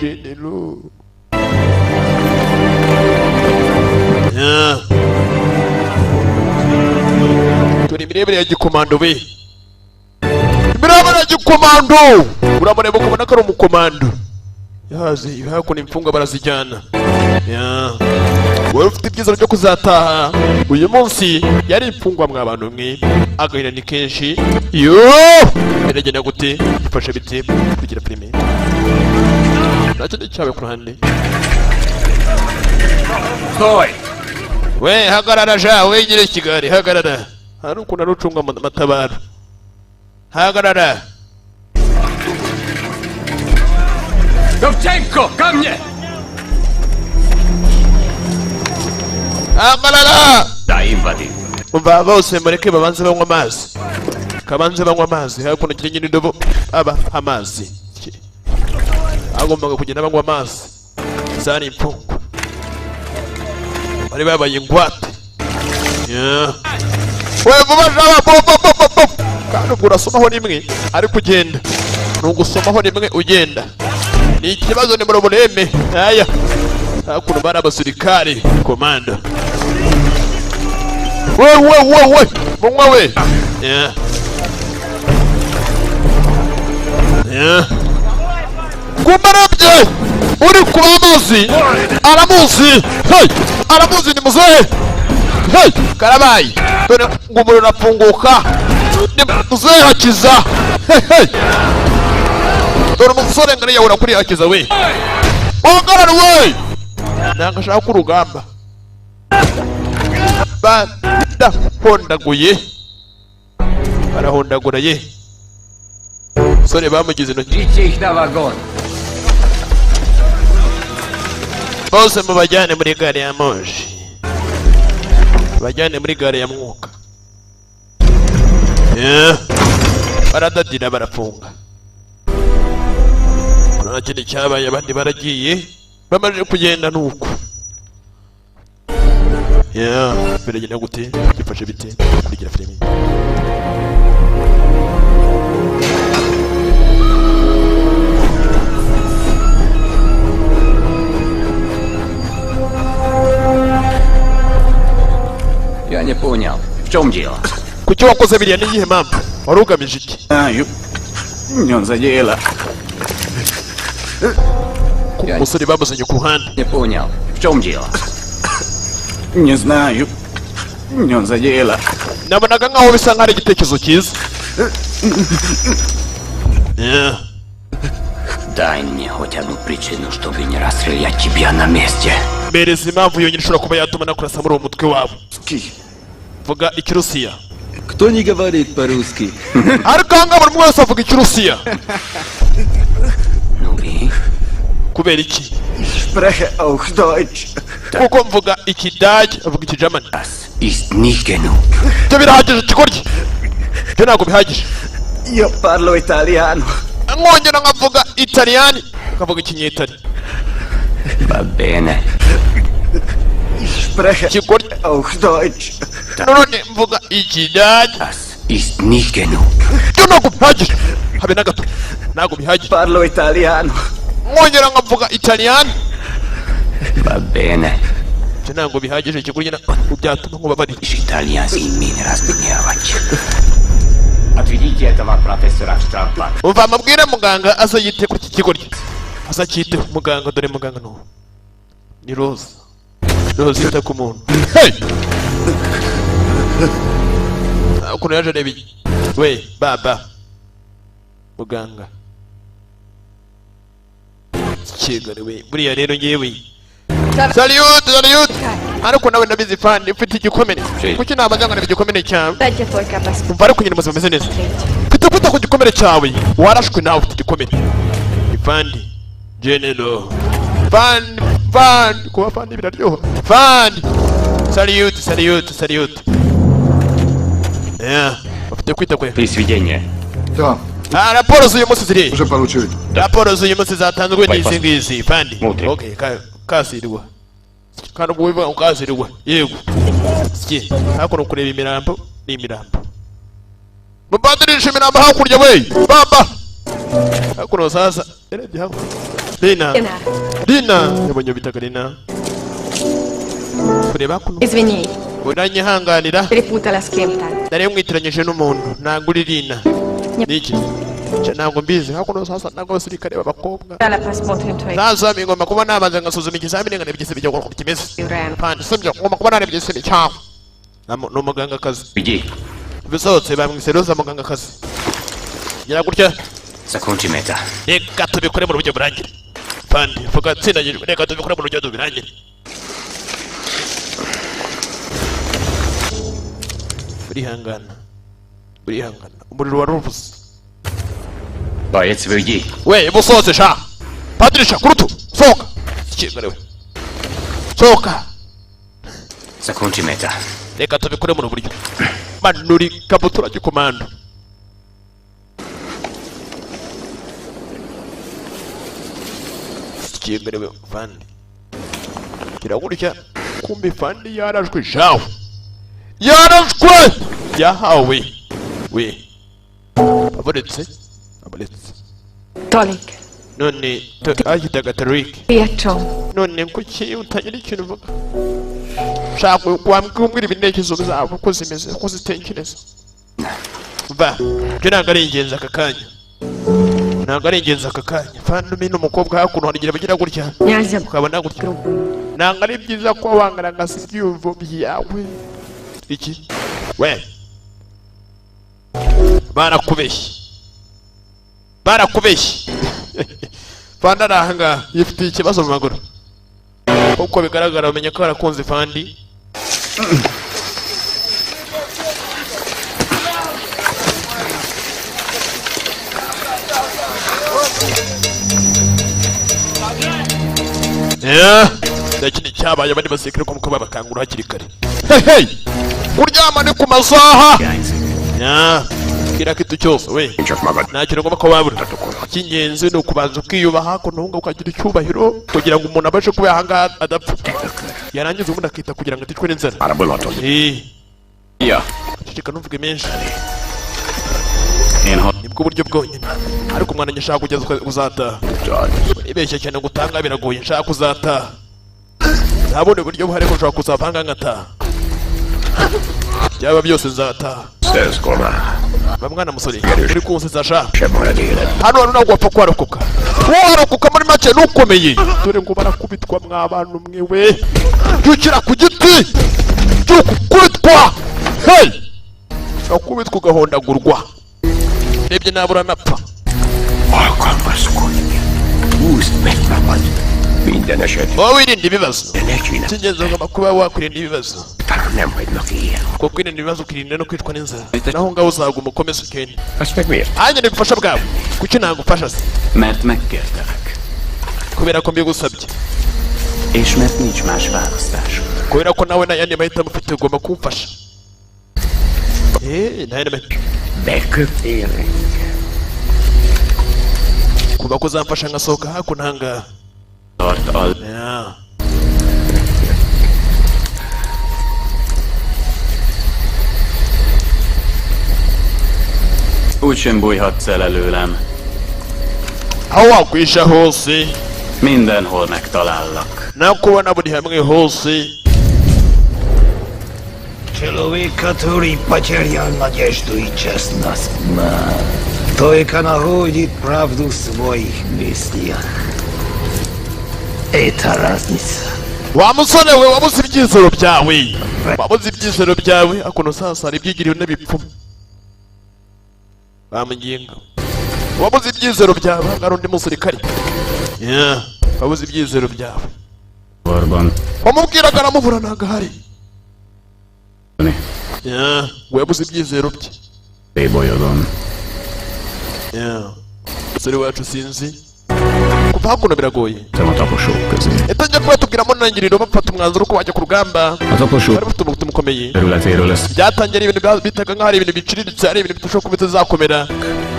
General. Yeah. Turi mirebere ya gikomando be. Mirebere ya gikomando! Uramureba ukabona ko ari umukomando. Yahaze hakuno imfungwa barazijyana. Yeah. Wowe ufite ibyiza byo kuzataha. Uyu munsi yari imfungwa mw'abantu mwe. Agahinda ni kenshi. Yo! Biragenda gute? Ifashe bite kugira prime. Nacyo cyawe ku ruhande. Toy! We hagarara ja wegire ikigari hagarara. Hari ukuntu arucunga matabara. Hagarara. Довченко, ко мне! Hagarara! Дай им воды. Umva bose mureke babanze banywa amazi. Kabanze banywa amazi. Hakuno kirenye n'indobo aba amazi. agombaga kugenda banywa amazi. Zari imfungwa bari babaye ingwate. We vuba jaba kandi ubwo urasomaho rimwe ari kugenda nugusomaho rimwe ugenda ni ikibazo ni murobuleme. Aya hakuno bana abasirikare komanda. We munywa we. Kumarabye uri kuba amazi aramuzi. Aramuzi ni muzehe. Karabaye dore ngo umuriro urafunguka ni muzehe Hakiza. Dore umusore ngari yahura kuri Hakiza we. Muhagarare we nanga shaka urugamba barahondaguye barahondagura ye. Sore bamugize intoki bose mubajyane muri gare ya moshi, bajyane muri gare ya mwuka. Baradadira barafunga. Nta kindi cyabaye, abandi baragiye bamaze kugenda nuko. Biragenda gute gifashe bite kugira filimi. Я не понял. В чем дело? Kuki wakoze biriya ni iyihe mpamvu? Wari ugamije iki? Не задела. Umusore bamuzanye ku ruhande. Не понял. В чем дело? Не знаю. Не задела. Nabonaga nkaho bisa nk'ari igitekerezo cyiza. Дай мне хоть одну причину, чтобы не расстрелять тебя на месте. Mbereza impamvu yonyine ishobora kuba yatuma nakurasa muri uwo mutwe wabo. Vuga Ikirusiya. Кто не говорит по-русски? Ariko hanga buri wese avuga Ikirusiya. Ну и? Kubera iki? Spreche auch Deutsch. Kuko mvuga Ikidage, avuga Ikijamani. Das ist nicht genug. Ibyo birahagije kigoryi. Ibyo ntabwo bihagije. Io parlo italiano. Nkongera nkavuga Italiyani, nkavuga Ikinyetari. Va bene. Spreche auch Deutsch. None mvuga Ikidage. Das ist nicht genug. Ibyo ntabwo bihagije. Habe na gato. Ntabwo bihagije. Parlo italiano. Nkongera nkavuga Italiyani. Va bene. Ibyo ntabwo bihagije kigoryi na byatuma nkuba bari. Итальянский меня разменявать. Отведите этого профессора в штрафбат. Umva amabwire muganga aza yite kuri iki kigoryi. Aza cyite muganga, dore muganga no. Ni Rose. Rose yita ku muntu. Ukuntu yaje reba we baba muganga kigare we buriya rero ngewe Salut ariko nawe nabizi fani ufite igikomere kuki nabajyanga na igikomere cyawe umva ariko nyine muzima meze neza mfite kwita ku gikomere cyawe warashwe nawe ufite igikomere ifandi general fandi kuba fandi biraryoha fandi Salut ufite kwita kwe Присведение. Да, raporo z'uyu munsi ziri уже получили. raporo z'uyu munsi zatanzwe n'izi ngizi fandi okay kasirwa kandi ubwo wivuga ukasirwa yego sike hakuno kureba imirambo n'imirambo mubadirisha imirambo hakurya we baba hakuno sasa ereje hapo Dina yabonye bitaka Dina kureba hakuno Извини, uranyihanganira перепутала с кем-то. nari mwitiranyije n'umuntu ntabwo uri Dina niki ntabwo mbizi hakuno sasa ntabwo abasirikare b'abakobwa Давай посмотрим твои ntazami ngoma kuba nabanza ngasuzuma ikizamini nkareba igisebe cyawe uko kimeze ура. kandi sibyo ngomba kuba nareba igisebe cyawe ni umugangakazi Иди. bisohotse bamwise Roza mugangakazi gira gutya Закончим это. reka tubikore mu buryo burangire kandi vuga tsindagije reka tubikore mu buryo burangire burihangana umuriro waruvuze Боец, выйди. we busohotse sha padirisha kurutu sohoka ikigare we sohoka Закончим это. reka tubikore mu buryo manuri kabutura gikomando kiyegerewe fandi kiragurya kumbe fandi yarajwe jawe yarajwe yahawe we aboretse Tolik. none ahitaga Tarik Piaccio. none kuki utagira ikintu uvuga shaka wambwira ibintekerezo zawe uko zimeze uko zitekereza va byo ntabwo ari ingenzi aka kanya fandi umenya umukobwa hakuno harigira bagira gutya Nyazia. ukabona gutya ntabwo ari byiza ko wangaragaza ibyiyumvo byawe iki we barakubeshye fandi ari ahangaha yifitiye ikibazo mu maguru kuko bigaragara bamenya ko barakunze fandi ndakini cyabaye abandi basekere ko muko babakangura hakiri kare hey kuryama ni ku masaha kira kitu cyose we ntakiri ngomba ko babura icy'ingenzi ni ukubanza ukiyubaha ko ntunga ukagira icyubahiro kugira ngo umuntu abashe kuba ahangaha adapfa yarangiza ubundi akita kugira ngo aticwe n'inzara ceceka ntuvuge menshi nibwo buryo bwonyine ariko umwana nyashaka kugeza uzataha uribeshya cyane gutanga biragoye nshaka kuzataha ntabone buryo buhari ko ushobora kuzavanga ngataha byaba byose nzataha mwana musore uri kunsetsa sha hano hano ntabwo wapfa kwarokoka warokoka muri make nukomeye dore ngo barakubitwa mw'abantu mwe we byukira ku giti byukubitwa hey bakubitwa ugahondagurwa rebye nabura napfa Minden eset. wowe wirinda ibibazo icy'ingenzi ugomba kuba wakwirinda ibibazo Nem hagynak ilyen. kuko kwirinda ibibazo ukirinda no kwicwa n'inzara naho ngaho uzaguma ukomeza ukene Ezt meg miért? hanyuma ni ubufasha bwawe kuki nagufasha se Mert megkértelek. kubera ko mbigusabye És mert nincs más választás. kubera ko nawe n'ayandi mahitamo ufite ugomba kumfasha n'ayandi mahitamo Beköptél. kuba ko uzamfasha ngasohoka hakuno ahangaha Tart al. Úgysem bújhatsz el előlem. aho wakwisha hose Mindenhol megtalállak. nakubona buri hamwe hose Человек, который потерял надежду и честность, только находит правду в своих мыслях. Это разница. wa musore we wabuze ibyizero byawe wabuze ibyizero byawe akuno sasa hari ibyigiriwe n'ibipfumu bamuginga wabuze ibyizero byawe hari undi musirikari wabuze ibyizero byawe Orban. wamubwiraga aramubura ntabwo ahari ngo yabuze ibyizero bye Ébolyodon. musore wacu sinzi kuva hakuno biragoye Sem a taposók közé. yatangiye kuba tubwiramo ntangiriro bafata umwanzuro ko bajya ku rugamba A taposók bari bafite umutima ukomeye területéről lesz. byatangiye ari ibintu bitaga nk'aho ari ibintu biciriritse ari ibintu bidashobora kuba bitazakomera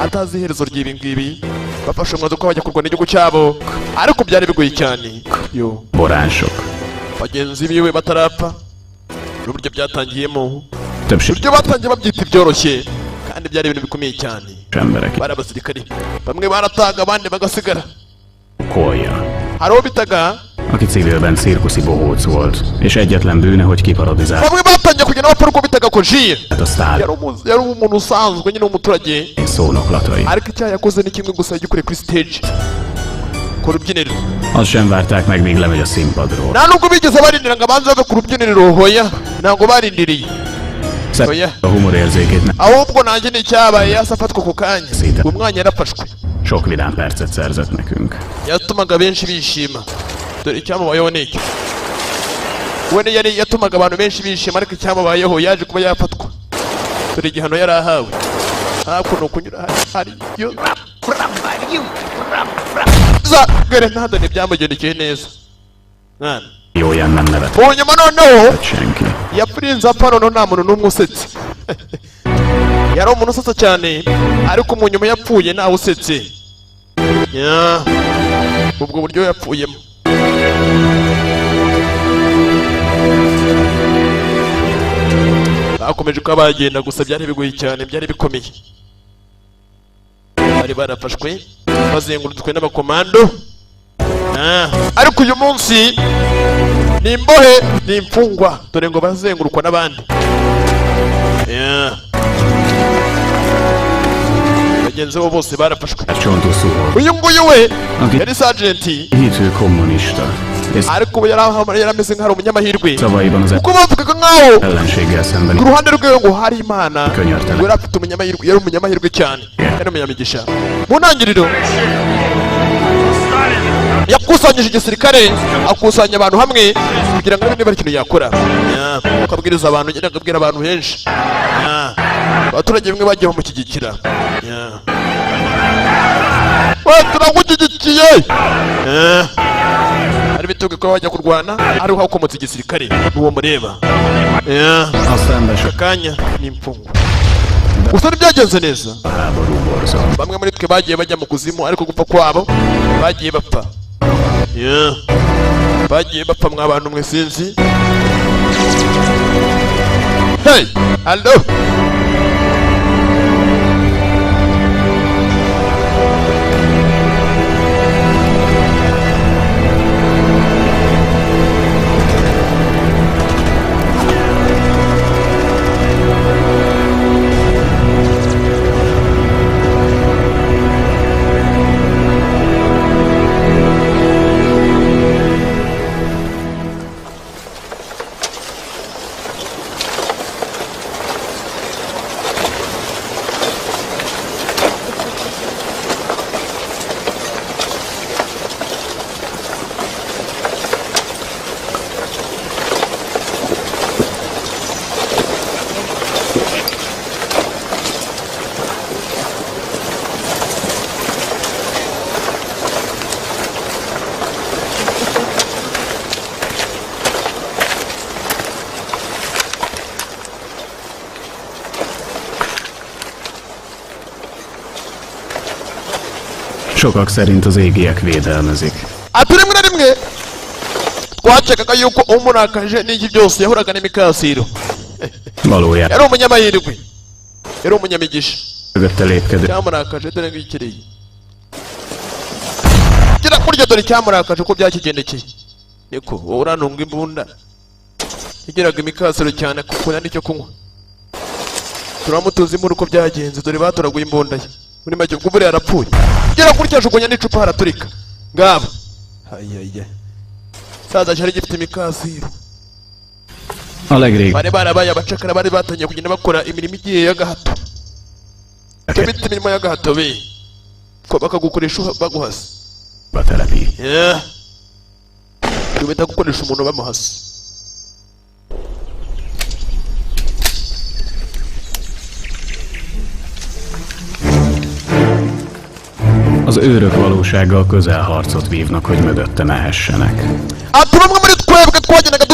atazi iherezo ry'ibi ngibi bafashe umwanzuro ko bajya kurwana igihugu cyabo ariko byari bigoye cyane yo Boránsok. bagenzi biwe batarapfa n'uburyo byatangiyemo Többség uburyo batangiye babyita ibyoroshye kandi byari ibintu bikomeye cyane emberek. bari abasirikari bamwe barataga abandi bagasigara Kolja. hari uwo bitaga Aki civilben cirkuszi bohóc volt, és egyetlen bűne, hogy kiparodizált bamwe batangiye kugenda bapfa uko bitaga koje a sztár yari umuntu usanzwe nyine w'umuturage szónoklatai. ariko icyaha yakoze ni kimwe gusa yagikoreye kuri stage ku rubyiniro Azt sem várták meg, míg lemegy a színpadról. nta nubwo bigeze barindira ngo abanze bave ku rubyiniro hoya ntabwo barindiriye Szedte a humorérzékét, nem ahubwo nanjye ni icyabaye yasa afatwa ku kanya uwo mwanya yarafashwe sok vidám percet szerzett nekünk. yatumaga benshi bishima dore icyamubayeho ni icyo we yari yatumaga abantu benshi bishima ariko icyamubayeho yaje kuba yafatwa dore igihano yari ahawe hakuno kunyura hariyo gare ntado ntibyamugendekeye neza mwana Jóján nem nevet mu nyuma noneho senki. yapfurinze apfa noneho nta muntu n'umwe usetse yari umuntu usetsa cyane ariko mu nyuma yapfuye ntawe usetse Yeah. Ubwo buryo yapfuyemo. Bakomeje kuba bagenda gusa byari bigoye cyane, byari bikomeye. Bari barafashwe bazengurutswe n'abakomando. Ariko uyu munsi ni imbohe, ni imfungwa, dore ngo bazengurukwa n'abandi. Bagenzi bo bose barafashwe. Uyu nguyu we yari sajenti, ariko ubu yari ameze nk'ari umunyamahirwe, kuko bavugaga nk'aho ku ruhande rwe ngo hari Imana, ngo yari afite umunyamahirwe, yari umunyamahirwe cyane, yari umunyamigisha. Mu ntangiriro yakusanyije igisirikare, akusanya abantu hamwe kugira ngo niba ari ikintu yakora. Akabwiriza abantu, yari akabwira abantu henshi. Abaturage bamwe bagiye bamushyigikira. Turagushyigikiye. Ari bituge ko bajya kurwana, ari hakomotse igisirikare n'uwo mureba. Akanya ni imfungwa. Gusa ntibyagenze neza. Bamwe muri twe bagiye bajya mu kuzimu, ariko gupfa kwabo bagiye bapfa. Bagiye bapfa mwa bantu mwe sinzi. Hey, hello. Sokak szerint az égiek védelmezik. Rimwe na rimwe twakekaga yuko umurakaje n'iki byose yahoraga n'imikasiro. Valójában. Yari umunyamahirwe, yari umunyamigisha. Mögötte lépkedő. Cyamurakaje dore ngikiriye. Gira kurya dore cyamurakaje ko byakigendekeye. Niko wowe urantunga imbunda. Igiraga imikasiro cyane kuko nari cyo kunywa. Turamutuzi muri uko byagenze, dore batoraguye imbunda ye. Muri make ubwo buri yarapfuye. Gira kurya jugunya n'icupa haraturika. Ngaba. Hayaya. Saza cyari gifite imikasiro. Alegre. Bari barabaye abacakara, bari batangiye kugenda bakora imirimo igiye y'agahato. Kebita imirimo y'agahato be. Ko bakagukoresha baguhasa. Baterapi. Ubeta gukoresha umuntu bamuhasa. Az őrök valósággal közelharcot vívnak, hogy mögötte mehessenek. Ati bamwe muri twebwe twagendaga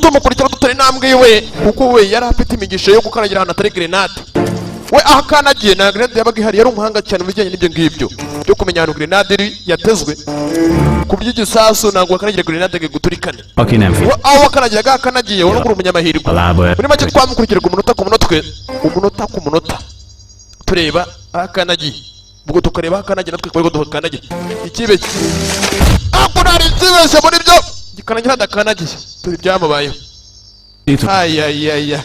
tumukurikira dutera intambwe we, kuko we yari afite imigisha yo gukaragira ahantu atari grenade. We ahakanagiye na grenade yabaga ihari, yari umuhanga cyane mu bijyanye n'ibyo ngibyo byo kumenya ahantu grenade iri yatezwe, ku buryo igisasu ntabwo wakanagira grenade guturikane. Aki nem fél. Aho wakanagiraga akanagiye wowe uri umunyamahirwe. Muri make twamukurikiraga umunota ku munota tureba ahakanagiye, ubwo tukareba ahakanagiye natwe twari duhakanagiye ikibe ako nari kibeshye muri byo gikanagira ndakanagiye turi byamubayeho. Ayayaya.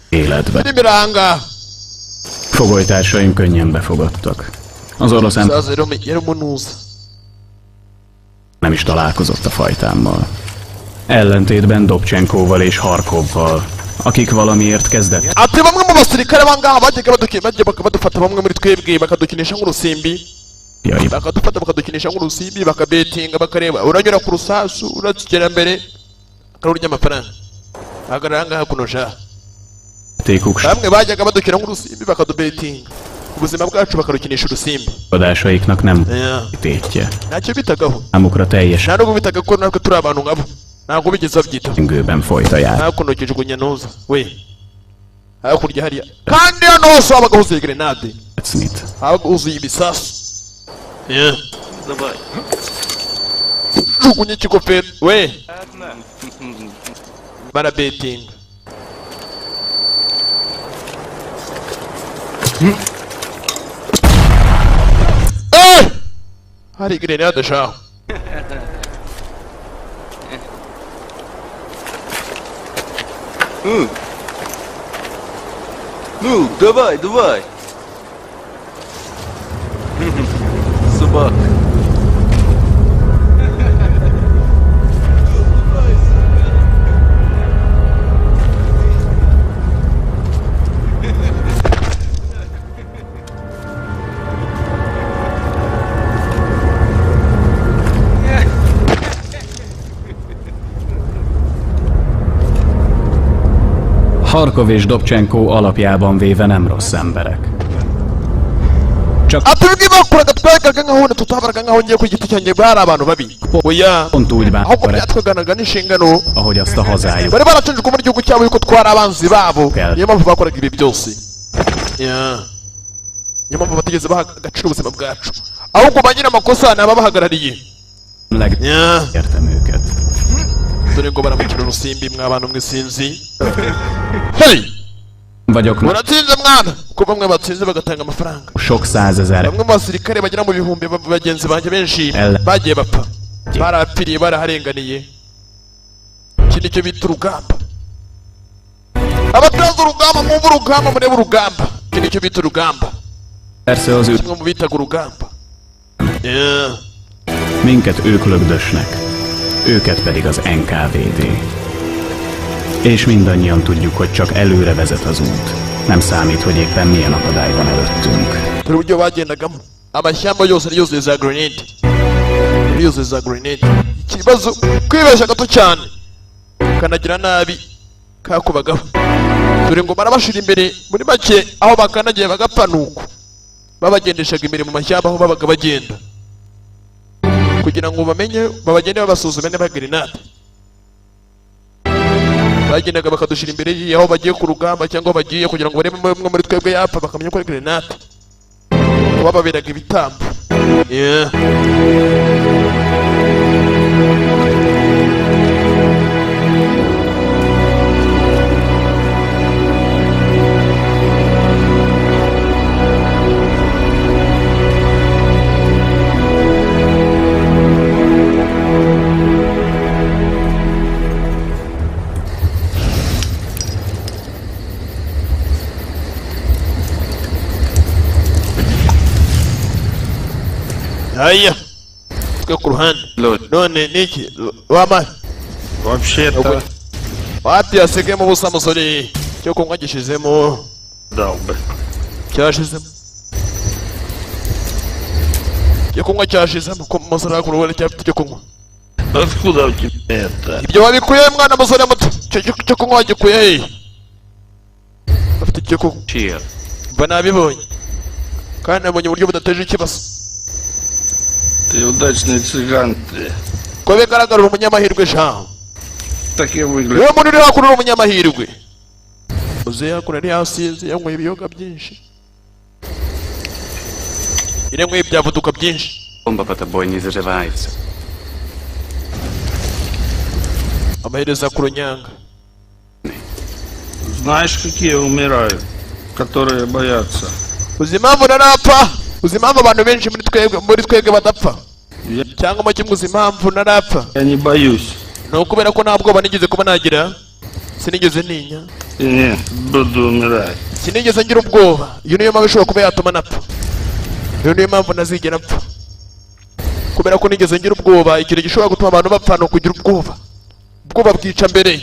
Életben. Nimiranga. Fogolytársaim könnyen befogadtak. Az orosz ember nem is találkozott a fajtámmal. Ellentétben Dobcsenkóval és Harkovval, akik valamiért kezdett. Ati bamwe mu basirikare bangaha bajyaga badufata bamwe muri twebwe bakadukinisha nk'urusimbi. Bakadufata bakadukinisha nk'urusimbi, bakabetinga, bakareba uranyura ku rusasu uratugera mbere akarurya amafaranga. Hagarara ngaha kuno sha. Bamwe bajyaga badukina nk'urusimbi bakadubetinga. Ubuzima bwacu bakarukinisha urusimbi. Adásaiknak nem tétje. Ntacyo bitagaho. Számukra teljes. Nta nubwo bitaga ko natwe turi abantu nkabo. Ntabwo bigeze babyitaho. Ingőben folyt a jár. Hakuno kijugunya noza. We. Hakurya hariya. Kandi hano hose habaga huzuye grenade. Smith. Habaga huzuye ibisasu. Yeah. Давай. Jugunye ikigofero we barabetinga. Hari grenade shaho. Ну, давай, давай. Собака. Harkov és Dobcsenko alapjában véve nem rossz emberek. Csak Aturugi bakoraga twagaga nkaho tutabaraga nkaho ngiye ku giti cyanjye bari abantu babi. Oya. pont úgy Ahubwo bánnak, byatwaganaga n'inshingano. ahogy azt a hazájuk. Bari baracunjwe mu gihugu cyabo yuko twari abanzi babo. Kell. Niyo mpamvu bakoraga ibi byose. Yeah. Niyo mpamvu batigeze baha agaciro ubuzima bwacu. Ahubwo bagira amakosa ni ababahagarariye. Yeah. Értem őket. Dore ngo baramukira urusimbi mw'abantu mwisinzi. Hey! Vagyok Muratsinze mwana! Kuko bamwe batsinze bagatanga amafaranga. sok százezer Bamwe mu basirikare bagera mu bihumbi bagenzi banjye benshi El- bagiye bapfa. Barapfiriye baraharenganiye. Iki nicyo bita urugamba. Abatazi urugamba mwumva urugamba murebe urugamba. Iki nicyo bita urugamba. persze az ő Kimwe mu bitaga urugamba. Yeah. minket ők lögdösnek, őket pedig az NKVD. És mindannyian tudjuk, hogy csak előre vezet az út. Nem számít, hogy éppen milyen akadály van előttünk. Dore uburyo bagendagamo. Amashyamba yose ari yuzuye za grenade. Yari yuzuye za grenade. Ikibazo kwibeshya gato cyane. Kanagira nabi kakubagaho. Dore ngo barabashira imbere muri make aho bakanagiye bagapfa nuko. Babagendeshaga imbere mu mashyamba aho babaga bagenda. Kugira ngo bamenye babagende babasuzume niba grenade. Bagendaga bakadushira imbere y'aho bagiye ku rugamba cyangwa bagiye kugira ngo barebe umwe muri twebwe yapfa bakamenya ko ari grenade. Bababeraga ibitambo. Yeah. Aya. Twe ku ruhande. None niki? Wama. Вообще-то... Wapi yasigayemo ubusa musore cyo kunywa gishizemo. Дал бы. Cyashizemo. Cyo kunywa cyashizemo ko musore akuruwe cyafite cyo kunywa. Откуда у тебя это? Ibyo wabikuye mwana musore muto. Cyo kunywa gikuye he? Afite cyo kunywa. Чья? Mba nabibonye. Kandi nabonye uburyo budateje ikibazo. Ты удачный цыган ты. Ko bigaragara umunyamahirwe shaho. Так и выглядит. Niwe muntu uri hakuno uri umunyamahirwe. Uze hakuno ari yasinze yanyweye ibiyoga byinshi. Yanyweye ibyavuduka byinshi. Бомба по тобой не заживается. Amaherezo akurunyanga. Знаешь, какие умирают? Которые боятся. Uzi impamvu narapfa? Uzi impamvu abantu benshi muri twebwe badapfa? Cyangwa mu kimwe uzi impamvu narapfa? Я не боюсь. Ni ukubera ko nta bwoba nigeze kuba nagira. Sinigeze ninya. Нет, буду умирать. Sinigeze ngira ubwoba. Iyo niyo mpamvu ishobora kuba yatuma napfa. Iyo niyo mpamvu nazigera mpfa. Kubera ko nigeze ngira ubwoba, ikintu gishobora gutuma abantu bapfa no kugira ubwoba. Ubwoba bwica mbere.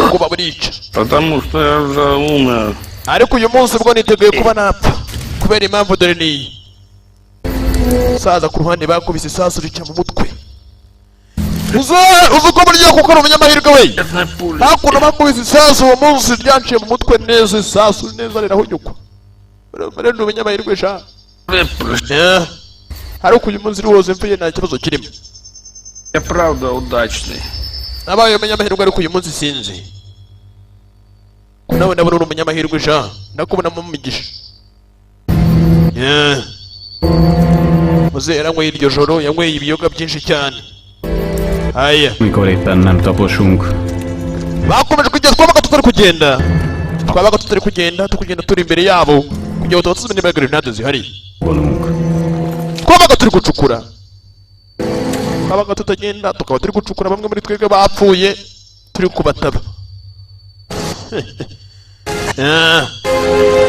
Ubwoba burica. Потому что я уже умер. Ariko uyu munsi ubwo niteguye kuba napfa. Kubera impamvu dore niyi. Saza ku ruhande bakubise isasu rica mu mutwe. Uzi uko buryo kuko ari umunyamahirwe we. Hakuno bakubise isasu uwo munsi ryanciye mu mutwe neza isasu neza rirahunyukwa. Bare ndi umunyamahirwe sha. Ariko uyu munsi rwose mvuye nta kibazo kirimo. Я правда удачный. Nabaye umunyamahirwe ariko uyu munsi sinzi. Nawe ndabona uri umunyamahirwe sha. Ndakubona mu migisha. Yeah. muzehe yaranyweye iryo joro, yanyweye ibiyoga byinshi cyane. Aya Mikor éppen nem taposunk, bakomeje kugeza twabaga tutari kugenda turi imbere yabo kugira ngo tubatuzwe niba grenade zihari. golunk. Twabaga turi gucukura, twabaga tutagenda tukaba turi gucukura, bamwe muri twebwe bapfuye turi kubataba.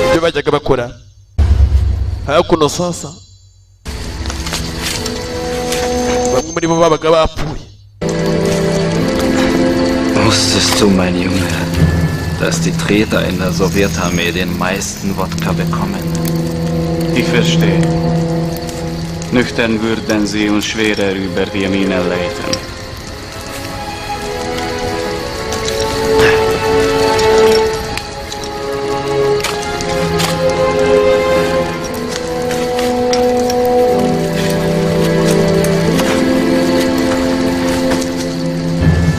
Ibyo bajyaga bakora. Hakuno sasa bamwe muri bo babaga bapfuye. Wusstest du, mein Junge, dass die Treter in der Sowjetarmee den meisten Wodka bekommen? Ich verstehe. Nüchtern würden sie uns schwerer über die Mine leiten.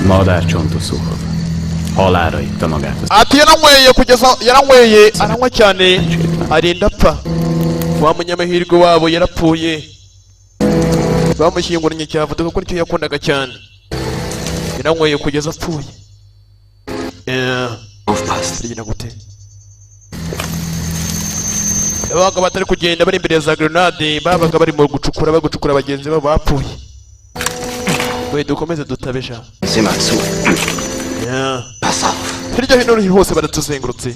Madárcsontos suhog. Halálra itta magát. Ati yaranyweye aranywa cyane arinda apfa. Wa munyamahirwe wabo yarapfuye. Bamushyinguranye cyavuga ko nicyo yakundaga cyane. Yaranyweye kugeza apfuye. Aufpassen gute. Abaga batari kugenda bari imbere za grenade, babaga bari mu gucukura bagenzi babo bapfuye. We dukomeze dutabesha. Sieh mal zu. Pass auf. Hirya hino hose baratuzengurutse.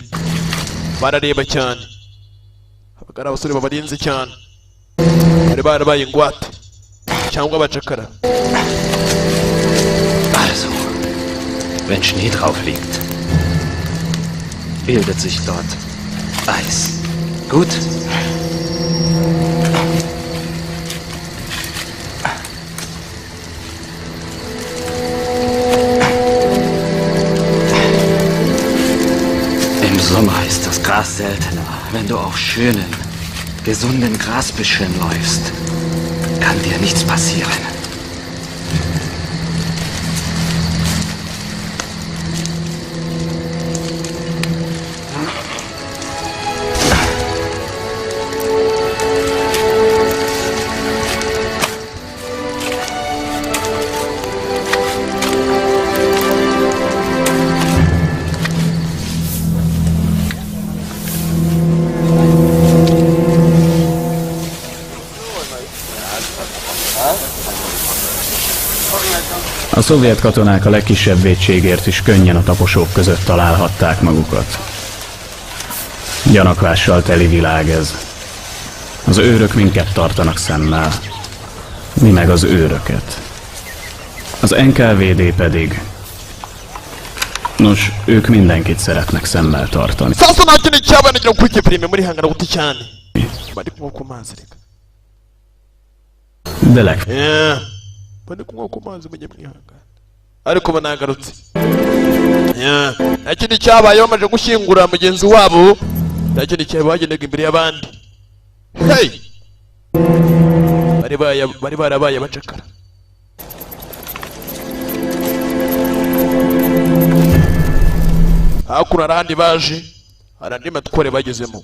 Barareba cyane. Abagara abasore babarinze cyane. Bari barabaye ingwate cyangwa abacakara. Also, wenn Schnee drauf liegt, bildet sich dort Eis. Gut? Im Sommer ist das Gras seltener. Wenn du auf schönen, gesunden Grasbüscheln läufst, kann dir nichts passieren. A szovjet katonák a legkisebb vétségért is könnyen a taposók között találhatták magukat. Gyanakvással teli világ ez. Az őrök minket tartanak szemmel. Mi meg az őröket. Az NKVD pedig... Nos, ők mindenkit szeretnek szemmel tartani. De bari kunywa ku mazi mujye mwihangana ariko banagarutse ntakindi cyabaye bamaze gushyingura mugenzi wabo ntakindi cyabaye bagendaga imbere y'abandi bari barabaye bacakara hakuno arandi baje arandi matware bagezemo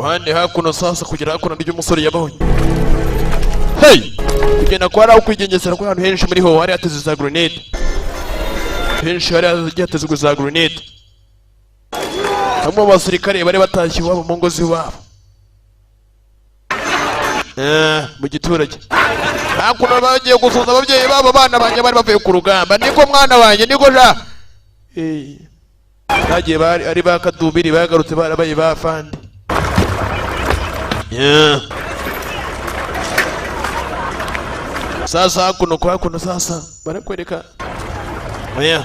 uruhande hakuno sasa kugera hakuno n'ibyo umusore yabonye kugenda ko hari aho kwigengesera ko ahantu henshi muri ho hari hateze za grenade henshi hari hateze za grenade hamwe abasirikare bari batashye iwabo mu ngo z'iwabo mu giturage hakuno bagiye gusuza ababyeyi babo abana banjye bari bavuye ku rugamba niko mwana wanjye niko ja bagiye ari bakadubiri bagarutse barabaye bafandi sasa hakuno sasa barakwereka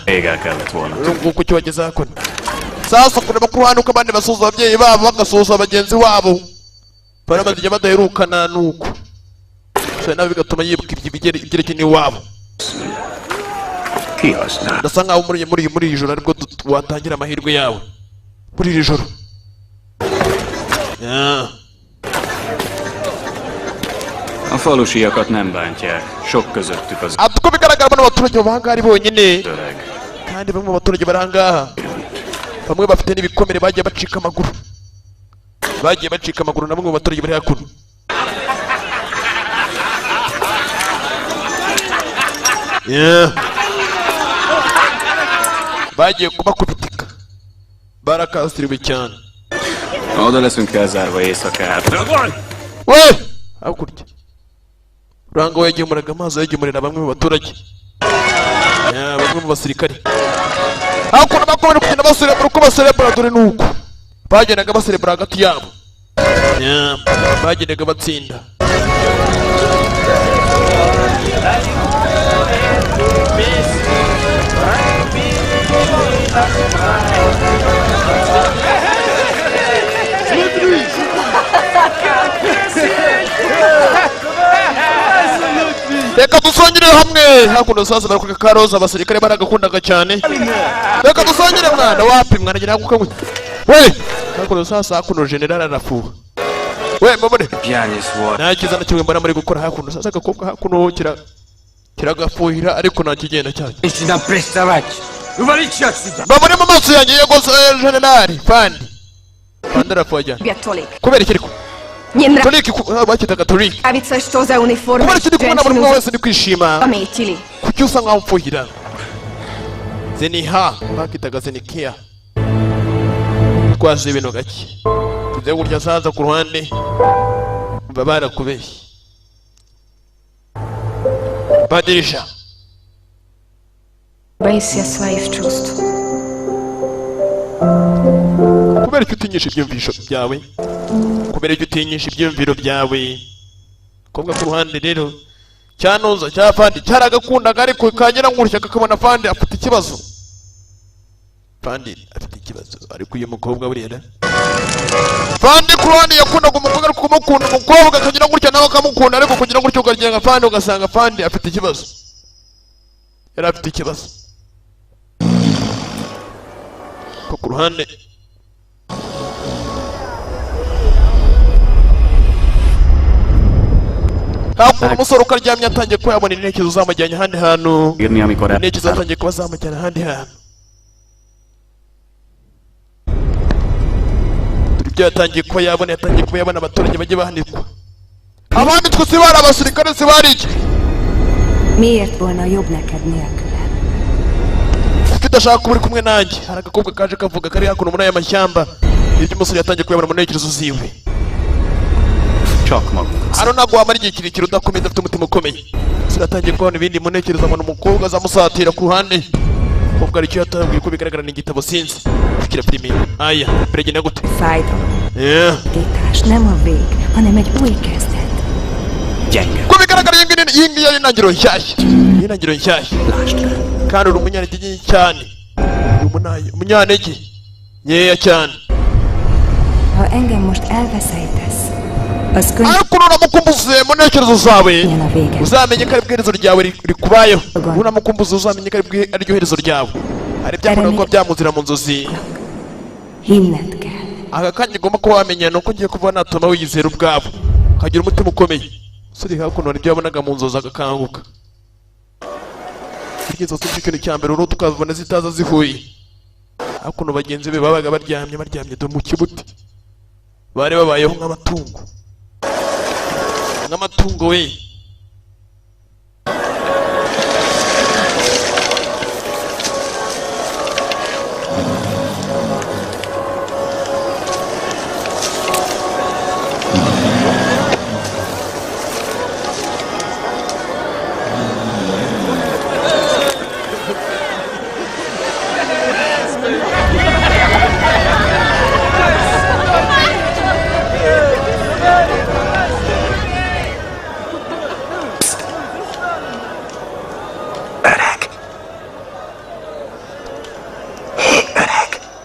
Égel kellett volna. Nguko cyo bageze hakuno sasa kuna bakuhanuka abandi basuza ababyeyi babo bagasuza abagenzi wabo baramaze badaherukana nuko so nawe bigatuma yibuka ibyerekeye n'iwabo ndasa nkaho muri iri joro aribwo watangira amahirwe yawe muri iri joro A falusiakat nem bántják, sok közöttük az uko bigaragara bano baturage bahangaha ari bonyine öreg. kandi bamwe mu baturage barangaha bamwe bafite n'ibikomere bagiye bacika amaguru na bamwe mu baturage bari hakuno. Bagiye kubakubitika barakasiriwe cyane. Oda leszünk elzárva éjszakára. We! Hakurya Rango yagemuraga amazi yagemurira bamwe mu baturage, bamwe mu basirikare. Hakuno bakomeje kugenda baserebura uko baserebura, dore nuko bagendaga baserebura hagati yabo, bagendaga batsinda. Reka dusongere hamwe. Hakuno sasa bari ku karoza, abasirikare baragakundaga cyane. Reka dusongere mwana, wapi mwana gira kukamwe. We! Hakuno sasa hakuno general arafuha. We mbone. Nakiza na kimwe mbona muri gukora hakuno sasa gakobwa hakuno kiragafuhira ariko nta kigenda cyane. Mbone mu maso yanjye yego general Fandi. Fandi arafuha. Kubera iki ariko? Toliki bakitaga Toliki. Kubera iki ndikubona buri umwe wese ndi kwishima? Kuki usa nkaho upfuhira? Zeniha bakitaga Zenikia. Twaje ibintu gake. Tuze gurya saza ku ruhande babara kubeshya. Badirisha. Kubera iki utinyisha ibyumvisho byawe? Kubera iki utinyisha ibyumviro byawe? Kobwa ku ruhande rero cyanoza cya Fandi cyaragakundaga ariko kagera nkurusha kakabona Fandi afite ikibazo. Fandi afite ikibazo ariko uyu mukobwa burera. Fandi ku ruhande yakundaga umukobwa ariko kumukunda umukobwa akagira gutya nawe akamukunda ariko kugira gutyo ukagira Fandi ugasanga Fandi afite ikibazo. Yari afite ikibazo. Ku ruhande hakuno umusore ukaryamye atangiye kuba yabona intekerezo zamujyanye ahandi hantu. Intekerezo zatangiye kuba zamujyana ahandi hantu. Ibyo yatangiye kuba yabona abaturage bagiye bahanirwa. Abandi twese bari abasirikare se bari iki? Miért volna jobb neked nélkülem? Tudashaka kuba uri kumwe nanjye. Hari agakobwa kaje kavuga kari hakuno muri aya mashyamba. Ibyo umusore yatangiye kuyabona mu ntekerezo ziwe. Hano ntabwo wamara igihe kirekire udakomeza afite umutima ukomeye. Siratangiye kubona ibindi mu ntekerezo abona umukobwa azamusatira ku ruhande. Umukobwa aricyo yatangiye ko bigaragara n'igitabo sinzi. Fikira filime. Aya, peregenda gute? Fájdalomtítás nem a vég, hanem egy új kezdet. Ko bigaragara iyi ngiyi ari intangiriro nshyashya. Intangiriro nshyashya. Kandi uri umunyantege cyane. Umunyantege nkeya cyane. Ha engem most elveszejtesz, az ariko nuramukumbuze mu ntekerezo zawe uzamenye ko ari bwiherezo ryawe rikubayeho. Nuramukumbuze uzamenye ko ari ryo herezo ryawe. Hari byakunda kuba byamuzira mu nzozi. Hinned kell. Aka kanya ugomba kuba wamenya nuko ngiye kuva natuma wiyizera ubwabo ukagira umutima ukomeye. Suri hakuno hari ibyo yabonaga mu nzozi agakanguka. Igizo cy'ikintu cya mbere uru tukazibona zitaza zihuye. Hakuno bagenzi be babaga baryamye do mu kibuti. Bari babayeho nk'amatungo we.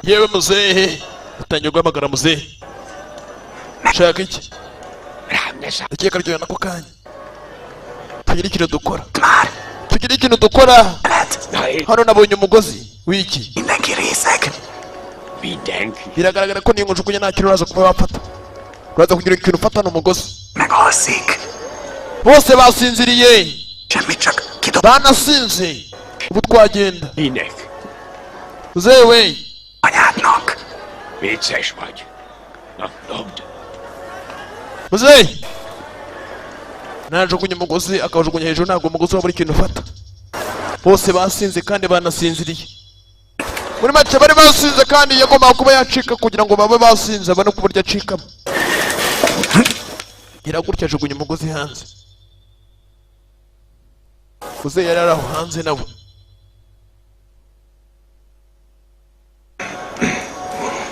Yewe muzehe, utangiye guhamagara muzehe. Shaka iki? Akeka ryo nako kanya. Tugira ikintu dukora. Hano nabonye umugozi wiki. Biragaragara ko niyo njukunya nta kintu uraza kuba wafata. Uraza kugira ikintu ufata n'umugozi. Bose basinziriye. Banasinze. Ubu twagenda. Muzehe we. Anyádnak. Vicces vagy. Na, dobd. Muzehe najugunya umugozi akajugunya hejuru ntabwo umugozi waba uri ikintu ufata bose basinze kandi banasinziriye muri make bari basinze kandi yagombaga kuba yacika kugira ngo babe basinze abone ku buryo acikamo iragutya ajugunya umugozi hanze muzehe yari ari aho hanze nawe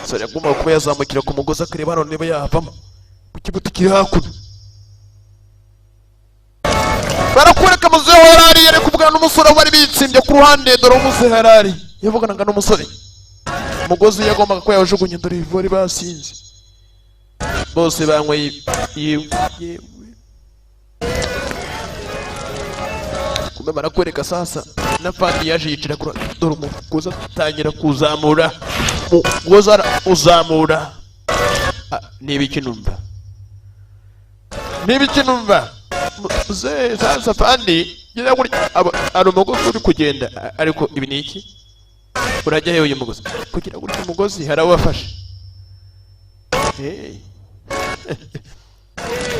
sari yagombaga kuba yazamukira ku mugozi akareba hano niba yahavamo ku kibuto kiri hakuno barakwereka muzehe yarari yari kuvugana n'umusore wari bitsimbye ku ruhande dore umuzehe yarari yavuganaga n'umusore umugozi yagombaga kuba yawujugunya dore bari basinze bose banyweye yewe kumbe barakwereka sasa na pandi yaje yicara kuri dore umugozi atangira kuzamura umugozi uzamura niba ikinumva muzehe sasa pandi gira kuri ari umugozi uri kugenda ariko ibi ni iki urajya hewe uyu mugozi kugira gutya umugozi hari aho wafashe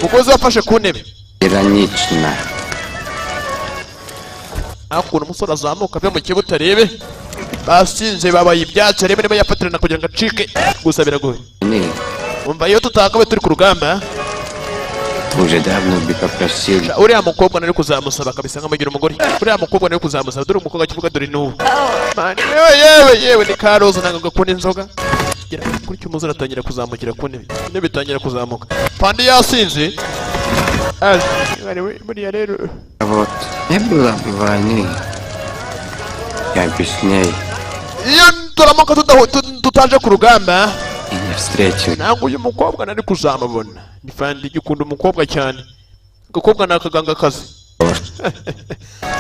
umugozi wafashe ku ntebe Iranyichna. hakuno umusore azamuka ave mu kibuto arebe basinze babaye ibyatsi arebe niba yafatirana kugira ngo acike gusa biragoye umva iyo tutakabe turi ku rugamba Уже давно бы попросил. uriya mukobwa nari kuzamusaba kabisa nkamugira umugore uriya mukobwa nari kuzamusaba dore umukobwa kivuga dore n'ubu mani yewe ni karoza ntabwo gakunda inzoga gira kuri cyo umuzira atangira kuzamukira ku ntebe intebe itangira kuzamuka pandi yasinze buriya rero Вот, не было бы войны. Я объясняю. iyo turamuka tutaje ku rugamba И не встречу. ntabwo uyu mukobwa nari kuzamubona ni fandi gikunda umukobwa cyane agakobwa ni akaganga kazi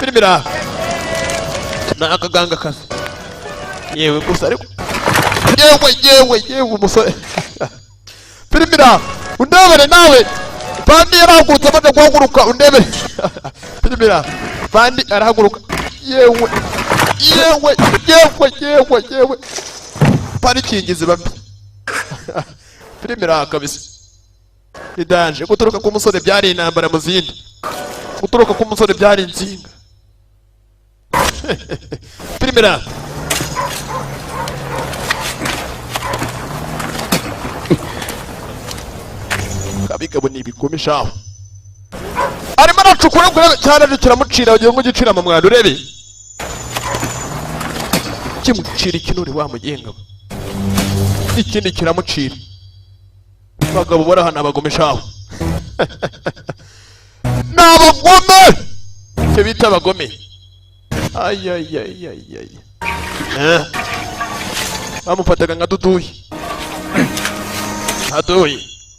filime iraha ni akaganga kazi yewe gusa ariko yewe umusore filime iraha undebere nawe fandi yarahagurutse amaze guhaguruka undebere filime iraha fandi arahaguruka yewe parikingi ziba mbi filime iraha kabisa ni danje guturuka ku musore byari intambara mu zindi guturuka ku musore byari insinga filime iraha kabigabo ni ibikomishaho arimo aracukura kurebe cyane aje kiramucira wagira ngo gicira mu mwanda urebe kimucira ikinure wa mugenga ikindi kiramucira bagabo barahana abagomeshaho n'abagome cyo bita abagome bamufataga nka duduyi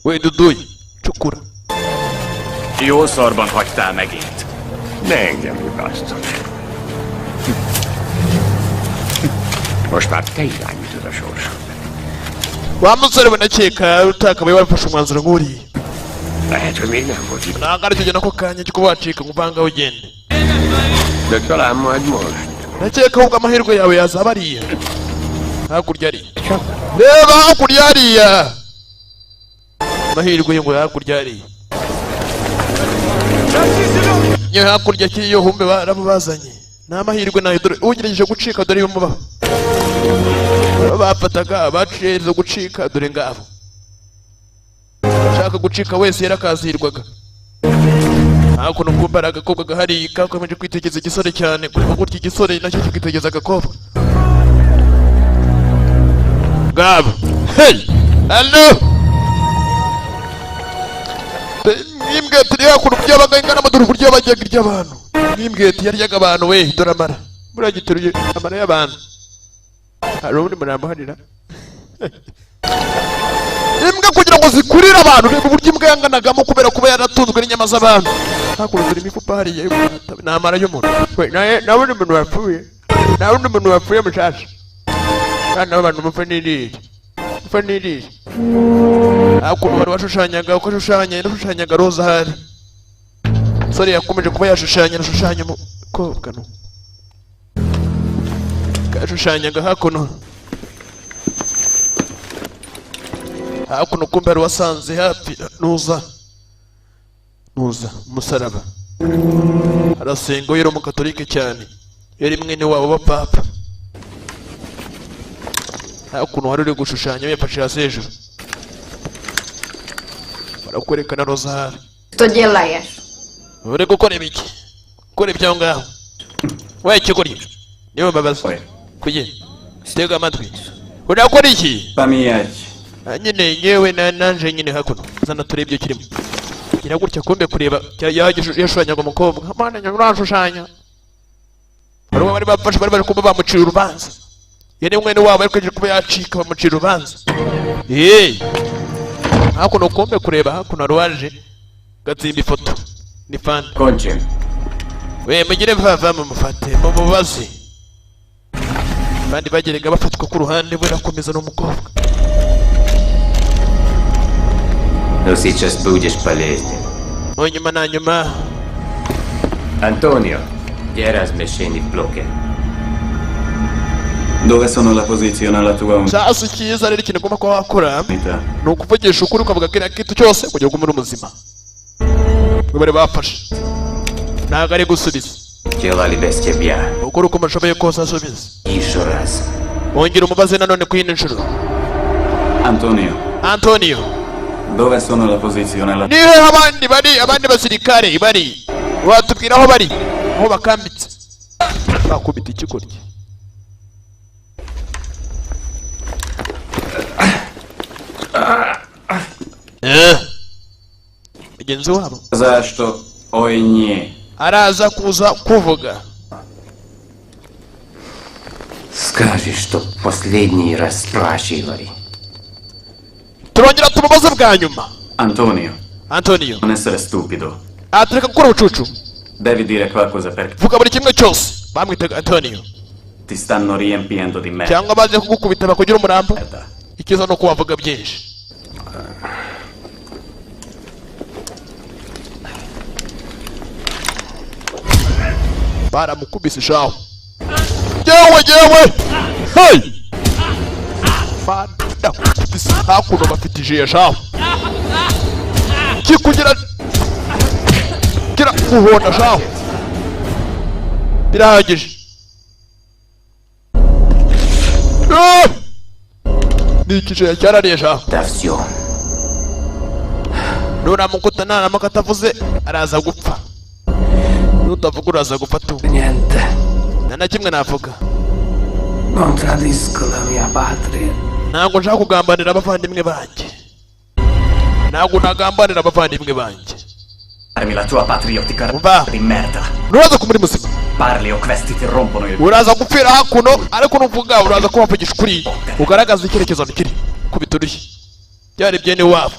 we duduyi cukura Jó szarban hagytál megint. Ne engem nyugasztok. Most már te irányítod a sorsot. wa musore banakeka utakabaye wafashe umwanzuro nk'uriya Lehet, hogy még nem volt itt. ntabwo aricyo gihe nako kanya cyo kuba wacika ngo uvange ugende De talán majd most. nakeka ahubwo amahirwe yawe yazaba ariya hakurya ariya reba hakurya hariya amahirwe ye ngo hakurya hariya iyo hakurya kiriyo humbe baramubazanye ni amahirwe nayo dore ugerageje gucika dore bimubaho bafataga baciye gucika dore ngabo ushaka gucika wese yarakazirwaga hakuno kumva agakobwa gahari kakomeje kwitegeza igisore cyane kureba gutya igisore nacyo kikitegeza agakobwa ngabo hey hello n'imbwete iri hakuno uburyo yabaga ingana amaduru uburyo yabajyaga iry'abantu n'imbwete yaryaga abantu we dore amara buriya giteruye amara y'abantu hari ubundi murambo harira imbwa kugira ngo zikurire abantu reba uburyo imbwa yanganagamo kubera kuba yaratunzwe n'inyama z'abantu hakuno dore imifupa hariya ni amara y'umuntu nta wundi muntu wapfuye nta wundi muntu wapfuye mushasha kandi abantu mupfa n'irire mupfa n'irire hakuno bari washushanyaga uko yashushanyaga roza hari umusore yakomeje kuba yashushanya umukobwa no yashushanyaga hakuno hakuno kumbe ari wasanze hafi nuza umusaraba arasenga yari umukatolike cyane yari mwene wabo wa papa hakuno hari uri gushushanya yafashe hasi hejuru barakwerekana rozari Что делаешь? uri gukora ibiki gukora ibyo ngaho we kigori niwe babaza kuye tega amatwi urakora iki Поменять. nyine yewe nanje nyine hakuno zana turebye kirimo gira gutya kumbe kureba yashushanyaga umukobwa amana nyurashushanya barimo bari bafashe bari kuba bamucira urubanza yene mwene wabo ariko kuba yacika bamucira urubanza hakuno kumbe kureba hakuno rwaje gatsimba ifoto ni fan Кончим. we mugire vava mumufate mumubaze bandi bagerega bafatwa ku ruhande barakomeza n'umukobwa. Но сейчас будешь полезнен. Nyuma na nyuma. Antonio, che размещение в блоке. Dove sono la posizione alla tua unità? Sasa cyiza rero ikintu ugomba kuba wakora ni ukuvugisha ukuri ukavuga kiriya kintu cyose kugira ngo umure umuzima. Bari bafashe ntabwo ari gusubiza. Делали без тебя. Ukuri uko mushoboye kose asubiza. Еще раз. Wongera umubaze nanone ku yindi nshuro. Antonio. Dove sono la posizione alla... Nihe abandi basirikare bari watubwira aho bari aho bakambitse bakubita ikikorye. Mugenzi wabo За что ой не. araza kuza kuvuga. Скажи, что последний раз спрашивали. Turongera tumubaze bwa nyuma. Antonio. Non essere stupido. Atreka gukora ubucucu. Devi dire qualcosa perché... Vuga buri kimwe cyose. Bamwitaga Antonio. Ti stanno riempiendo di merda. Cyangwa baje kugukubita bakugira umurambo. Ikizo no kubavuga byinshi. Baramukubise shaho. Yewe. Hey! Fada kubise hakuno bafitije shaho. Kikugira kira kuhona shaho. Birahagije. Nikije cyarariye shaho. Davsyo. Nuramukuta naramukatavuze araza gupfa. Nutavuga uraza gupfa tu. Niente. Nta kimwe navuga. Non tradisco la mia patria. Ntabwo nshaka kugambanira abavandimwe banjye. Ntabwo nagambanira abavandimwe banjye. Armi la tua patriottica di merda. Uraza kumuri muzima. Parli o questi ti rompono il... Uraza gupfira hakuno ariko nuvuga uraza kubavugisha ukuri. Ugaragaza icyerekezo bikiri kubituruye. Byari byene wabo.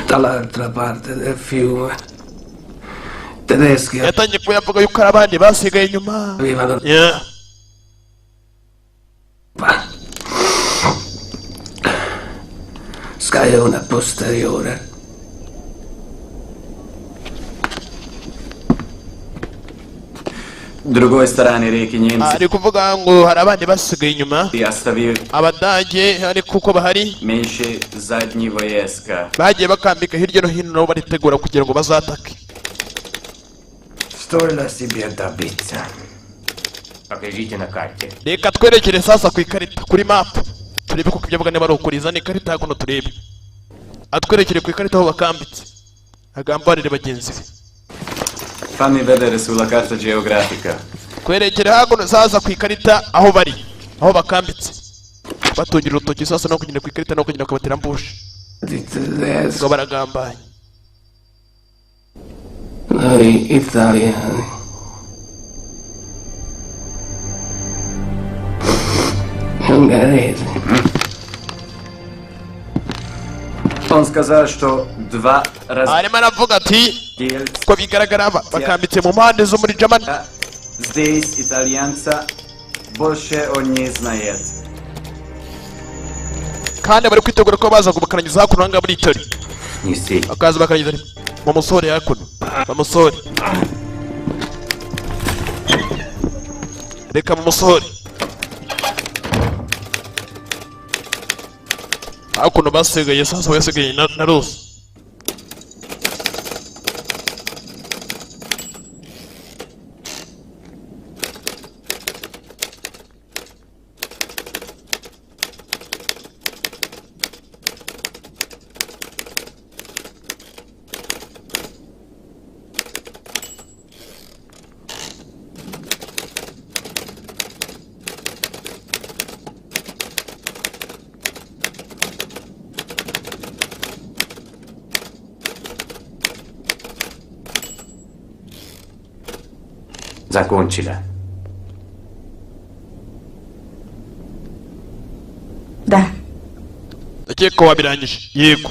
Dall'altra parte del fiume tedeschi yatangiye kuyavuga yuko abandi basigaye inyuma. Scaglione posteriore. Другой стороны реки немцы. Ari kuvuga ngo hari abandi basigaye inyuma. И оставил Abadage ariko uko bahari меньше задние войска. bagiye bakambika hirya no hino nabo baritegura kugira ngo bazatake. Storia себе добиться. Покажите на карте. Reka twerekere sasa ku ikarita kuri map. Turebe kuko ibyo avuga niba ari ukuri zana ikarita hakuno turebe. Atwerekere ku ikarita aho bakambitse. Agambanire bagenzi be. Fammi vedere sulla carta geografica. Twerekere hakuno sasa ku ikarita aho bari. Aho bakambitse. Batungira urutoki sasa no kugenda ku ikarita no kugenda kubatera mbushi. Ngo baragambanye. Noi italiani. Ungheresi. Он сказал, что два раза... Arimo aravuga ati ko bigaragara bakambitse mu mpande zo muri Germany. Здесь итальянца больше он не знает. Kandi bari kwitegura ko baza kubakanyiza hakuno hanga muri Italy. Неси. Bakaza bakanyiza mu musore hakuno. Bamusore. reka mumusohore hakuno basigaye sasa wasigaye na Rose Закончили. Да. Ndakeka ko wabirangije yego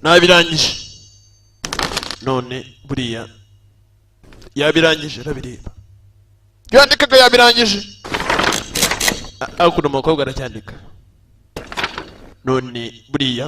nabirangije none buriya yabirangije arabireba yandikaga yabirangije akuno umukobwa aracyandika none buriya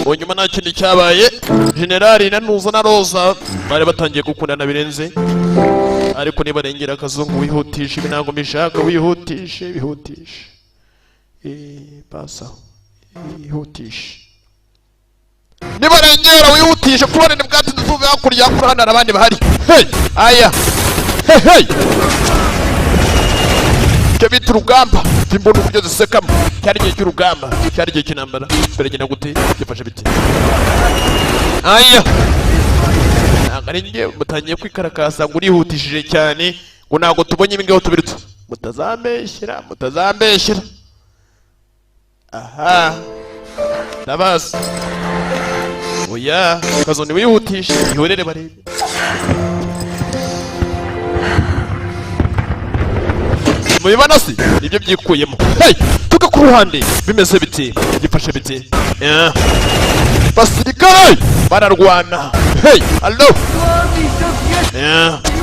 unyuma nta kintu cyabaye generali na Nuza na Roza bari batangiye gukundana birenze ariko nibarengera akazungu wihutisha ibi ntabwo mbishaka wihutishe bihutishe pasa wihutishe nibarengera wihutishe kubona ni bwatsi nduvuye hakurya hano abandi bahari hey aya hey cyo bita urugamba imbunda uburyo zisekamo cyari igihe cy'urugamba cyari igihe cy'intambara biragenda gute byifashe biti aya ntabwo ari njye mutangiye kwikarakasa ngo urihutishije cyane ngo ntabwo tubonye ibi ngaho tubirutse mutazambeshyira aha ndabazi oya kazoni wihutishe ihorere barebe mubibona se nibyo byikuyemo hey tuka ku ruhande bimeze biti gifashe biti basirikare bararwana hey allo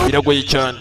biragoye cyane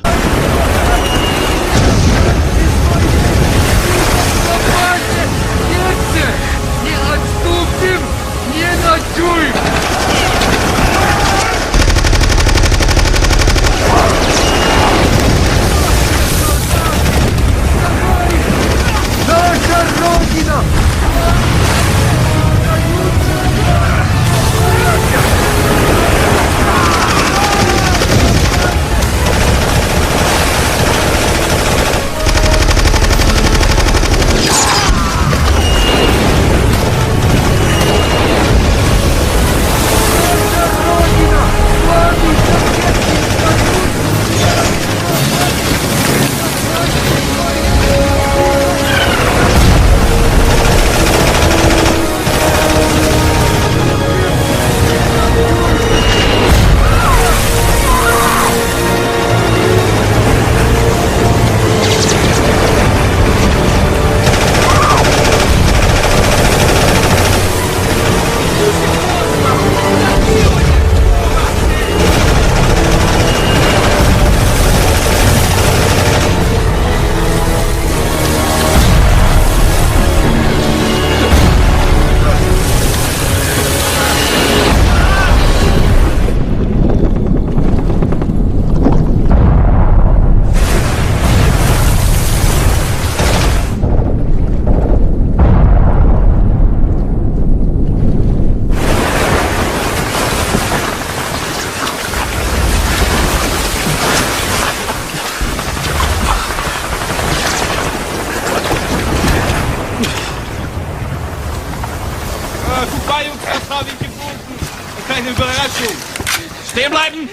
Stehen bleiben!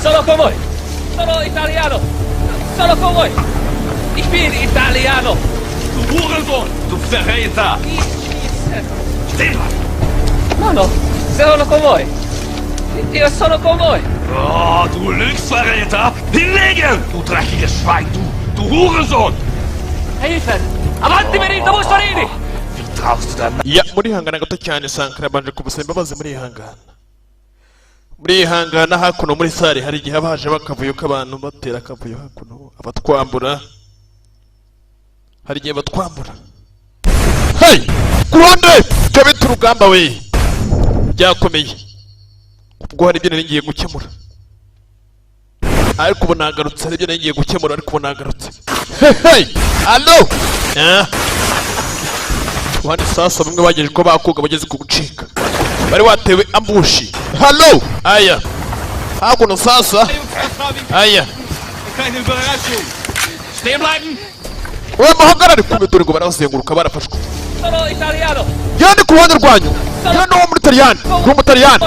Solo con voi! Sono italiano! Solo con voi! Ich bin Italiano! Du Hurensohn! Du Verräter! Stehen bleiben! No, no, sono con voi! Io sono con voi! Oh, du Lügsverräter! Hinlegen! Du dreckiges Schwein! Du Hurensohn! Hilfe! Avanti, Benito Mussolini! Wie traust du denn? Ya, murihangana gato cyane Sankara yabanje kubusaba imbabazi murihangana hakuno muri sare hari igihe abaje bakavuyo k'abantu batera akavuyo hakuno abatwambura hari igihe batwambura. Hey! Kuruhande! Kabita urugamba we! Byakomeye ubwo hari ibyo nari ngiye gukemura ariko ubu nagarutse, hari ibyo nari ngiye gukemura ariko ubu nagarutse. Hey! Allo! Wani sasa bamwe bageje ko bakoga bageze ku gucika bari watewe ambushi. Hallo! Aya hakuno sasa aya Keine Überraschung! Stehen bleiben! we muhagarare kumbe dore ngo barazenguruka barafashwe. Sono italiano! Yandi ku ruhande rwanyu yandi wo muri Taliyani n'umutaliyani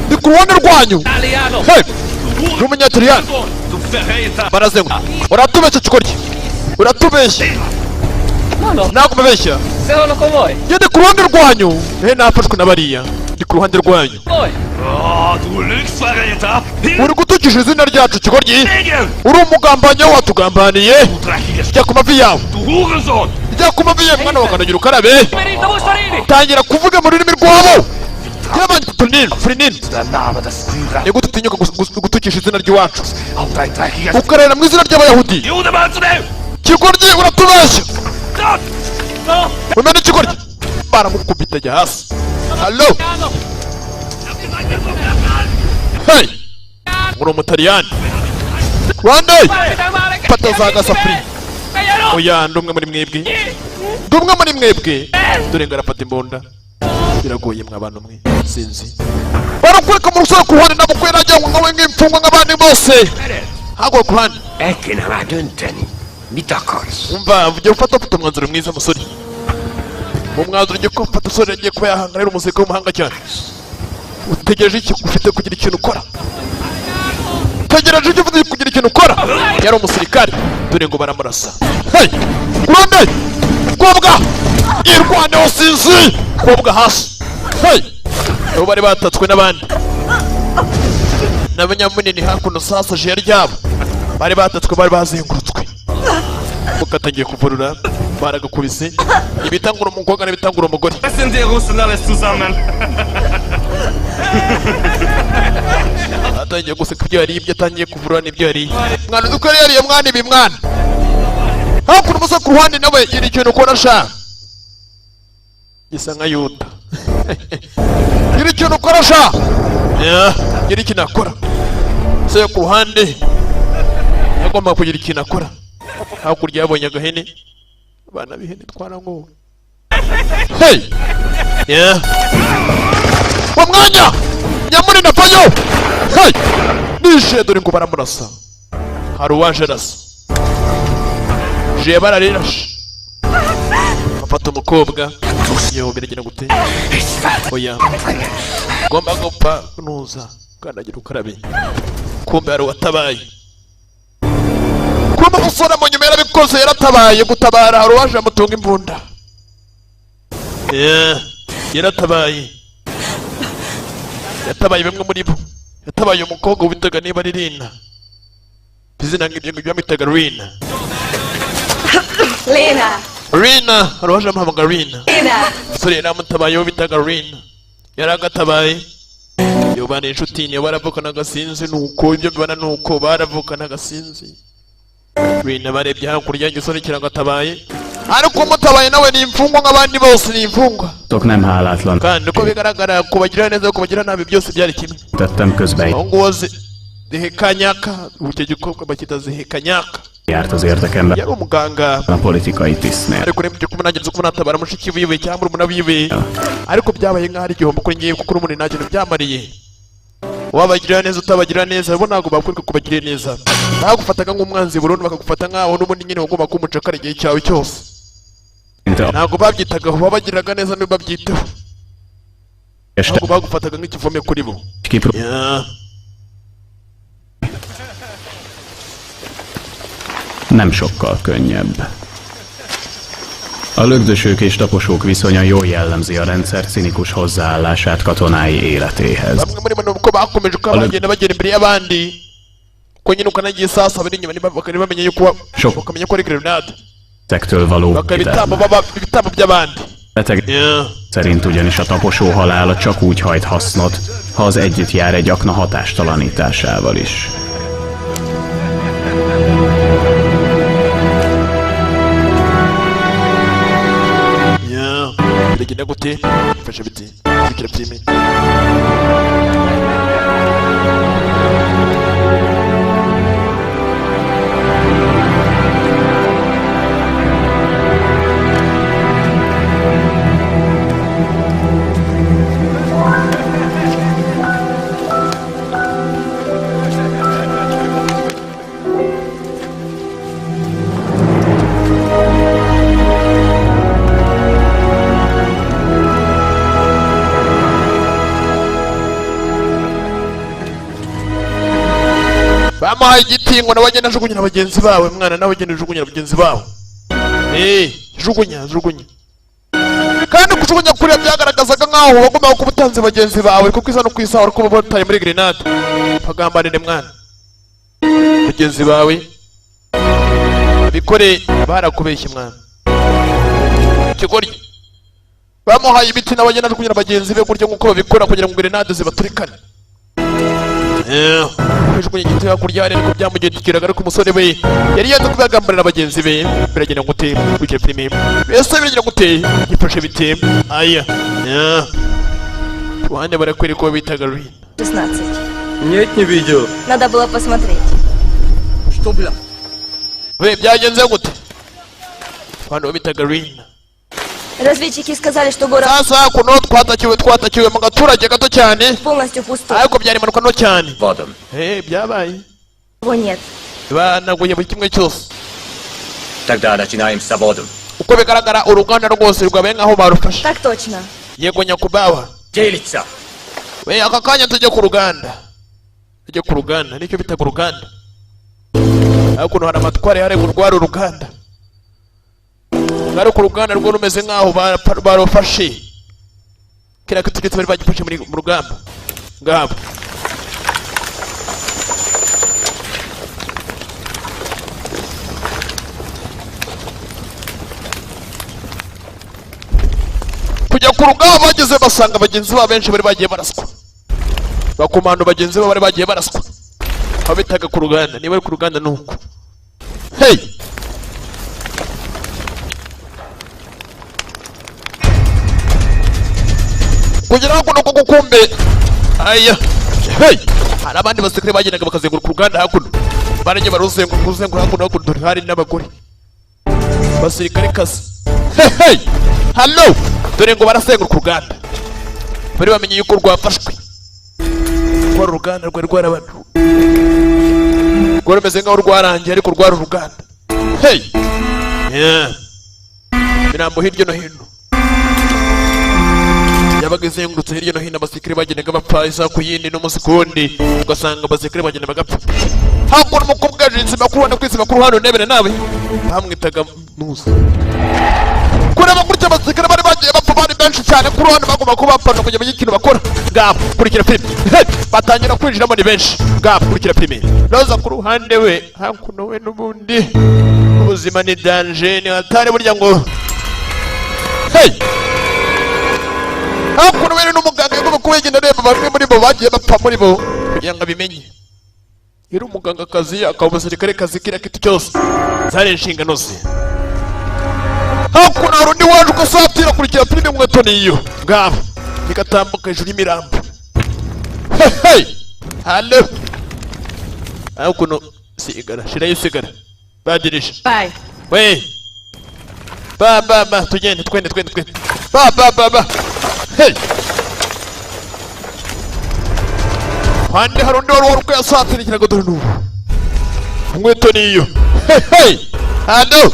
ndi ku ruhande rwanyu. Hey! n'umunyataliyani barazenguruka uratubeshya kikorye uratubeshya ntabwo mubeshya yandi ku ruhande rwanyu nafashwe na bariya ndi ku ruhande rwanyu. Uri gutukisha izina ryacu kikoryi uri umugambanyi watugambaniye jya ku mavi yawe jya ku mavi yawe mwana wakandagira ukarabe tangira kuvuga mu rurimi rwabo y'abandi furinini ni gute utinyuka gutukisha izina ry'iwacu ukarera mu izina ry'abayahudi kikoryi uratubeshya umena kikoryi baramukubita ajya hasi. Hallo! Hey! Muri umutaliyani Rwanda! Fata za gasafuri oya ndumwe muri mwebwe dore ngarafata imbunda biragoye mw'abantu mwe sinzi barakureka mu rusoro ku ruhande nabo kwera ajya nkawe nk'imfungwa nk'abandi bose hago ku ruhande umva ugiye ufata umwanzuro mwiza musore mu mwanzuro ugiye ko fata usore agiye kuba yahangana rero umusirikare w'umuhanga cyane utegereje iki ufite kugira ikintu ukora utegereje iki ufite kugira ikintu ukora yari umusirikare dore ngo baramurasa. Hey! Kurande! Kobwa! Irwaneho sinzi! Kobwa hasi! Hey! Abo bari batatswe n'abandi n'abanyamunini hakuno sasa je ryabo bari batatswe bari bazengurutswe mukatangiye kuvurura baragakubise ibitangura umukobwa n'ibitangura umugore. Atangiye guseka ibyo yari ibyo atangiye kuvurura n'ibyo yari mwana uko yariye mwana ibi mwana hakuno musa ku ruhande nawe iri kintu ukora sha gisa nka Yuda iri kintu ukora sha iri kintu akora se ku ruhande agomba kugira ikintu akora hakurya yabonye agahene abana b'ihene twarangowe. Hey! Wa mwanya nyamuri navayo. Hey! Nishe dore ngo baramurasa hari uwaje rasa je bararirash afata umukobwa yo biragira gute oya gomba gupfa nuza kandagira ukarabe kumbe hari watabaye kumbe umusore mu nyuma yarabikoze yaratabaye gutabara hari uwaje amutunga imbunda yaratabaye bamwe muri bo yatabaye umukobwa witaga niba ari Rina bizina ngibyo bamwitaga Rina Rina araje amuhamagara Rina sore namutabaye wo bitaga Rina yaragatabaye yo bana inshuti niyo baravukana agasinzi nuko ibyo bibana nuko baravukana agasinzi Rina barebye hakurya igisore kiragatabaye ariko mutabaye nawe ni imfungwa nk'abandi bose ni imfungwa kandi uko bigaragara kubagira neza kubagira nabi byose byari kimwe ngo zihekanyaka uburyo gikobwa bakita zihekanyaka járt az érdekembe yari umuganga a politikai tisztnél. ariko nibyo kuba nagenze kuba natabara mushiki wiwe cyangwa umuntu wiwe ariko byabaye nk'aho ari igihombo kuri ngiye kuko umuntu nta kintu byamariye wabagira neza utabagira neza bo ntabwo bakwereka kubagirira neza bagufataga nk'umwanzi burundu bakagufata nk'aho n'ubundi nyine ugomba kumucakara igihe cyawe cyose ntabwo babyitagaho babagiraga neza niba babyiteho ntabwo bagufataga nk'ikivome kuri bo. Nem sokkal könnyebb. A lögdösők és taposók viszonya jól jellemzi a rendszer cinikus hozzáállását katonái életéhez. Bamwe muri bano uko bakomeje uko bagenda bagera imbere y'abandi ko nyine ukanagiye sasa bari inyuma bakari bamenye yuko bakamenya ko ari grenade Tektől való bakabitamba by'abandi. Beteg szerint ugyanis a taposó halála csak úgy hajt hasznot, ha az együtt jár egy akna hatástalanításával is. Biragenda gute? Fasha biti. Bikira prime. Bamuhaye igiti ngo nawe agenda ajugunya bagenzi bawe mwana nawe agenda ajugunya bagenzi bawe. Jugunya. Kandi kujugunya kuriya byagaragazaga nkaho bagomba kuba utanze bagenzi bawe kuko isa no kwisaha ariko bataye muri grenade. Pagambanire mwana. Bagenzi bawe bikore barakubeshye mwana. Kigori. Bamuhaye ibiti nawe agenda ajugunya bagenzi be kurya nkuko babikora kugira ngo grenade zibaturikane. Kujugunya igiti hakurya ariko byamugendekeraga ariko umusore we yari yanze kubagambarira bagenzi be biragenda gute kujya prime bese biragenda gute gifashe bite aya wande barakwiri ko bitaga ruin 16. Нет, не видел. Надо было посмотреть. Что, бля? We byagenze gute wande bitaga ruin. Разведчики сказали, что город Sasa kuno twatakiwe mu gaturage gato cyane полностью пустой. ariko byari manuka no cyane. Водом. Byabaye. Его нет. Banaguye buri kimwe cyose. Тогда начинаем с заводом. Uko bigaragara uruganda rwose rwabaye nkaho barufashe. Так точно. Yego nyakubawa. Делиться. We aka kanya tujye ku ruganda. Nicyo bita ku ruganda. Ariko no hari amatware yare kurwara uruganda. Ngaro ku ruganda rwo rumeze nkaho barufashe. Kira ko tujye bari bagifashe mu rugamba. Ngabo. Kujya ku rugamba bageze basanga bagenzi babo benshi bari bagiye baraswa. Bakomando bagenzi babo bari bagiye baraswa. Aho bitaga ku ruganda, niba ari ku ruganda nuko. Hey! Kugira ngo nuko gukumbe. Aya. Hey! Hari abandi basekere bagendaga bakazenguruka uruganda hakuno. Baranye baruzenguruka hakuno hari n'abagore. Basirikare kazi. Hey! Hello! Dore ngo barasenguruka uruganda. Bari bamenye yuko rwafashwe. Kwa uruganda rwari rwarabantu. Rwari rumeze nkaho rwarangiye ariko rwari uruganda. Hey! Mirambo hirya no hino. Yabaga izengurutse hirya no hino abasikire bagendaga bapfa isa ku yindi n'umunsi ku wundi ugasanga abasikire bagenda bagapfa. Hakuno umukobwa jinsi makuru hano kwisi makuru hano nebere nawe bamwitaga Nusa. Kureba gutya abasikire bari bagiye bapfa bari benshi cyane kuri hano bagomba kuba bapfa no kujya mu kintu bakora. Ngabo kurikira filime. Batangira kwinjiramo ni benshi. Ngabo kurikira filime. Roza ku ruhande we hakuno we n'ubundi ubuzima ni danger ni hatari burya ngo. Hey! Hakuno we n'umuganga yagomba kuba yagenda areba bamwe muri bo bagiye bapfa muri bo kugira ngo abimenye. Yari umuganga kazi akaba umusirikare kazi kira kitu cyose zari inshingano ze. Hakuno hari undi waje ugasatira kurikira filime mweto niyo ngabo nikatambuka hejuru y'imirambo. Hey! Hello! Hakuno sigara shirayo sigara badirisha. Bye. We! Ba tugende twende. Ba. Hey! Hande hari undi wari uko yasatirikiraga dore n'ubu. Umweto niyo. Hey! Hello!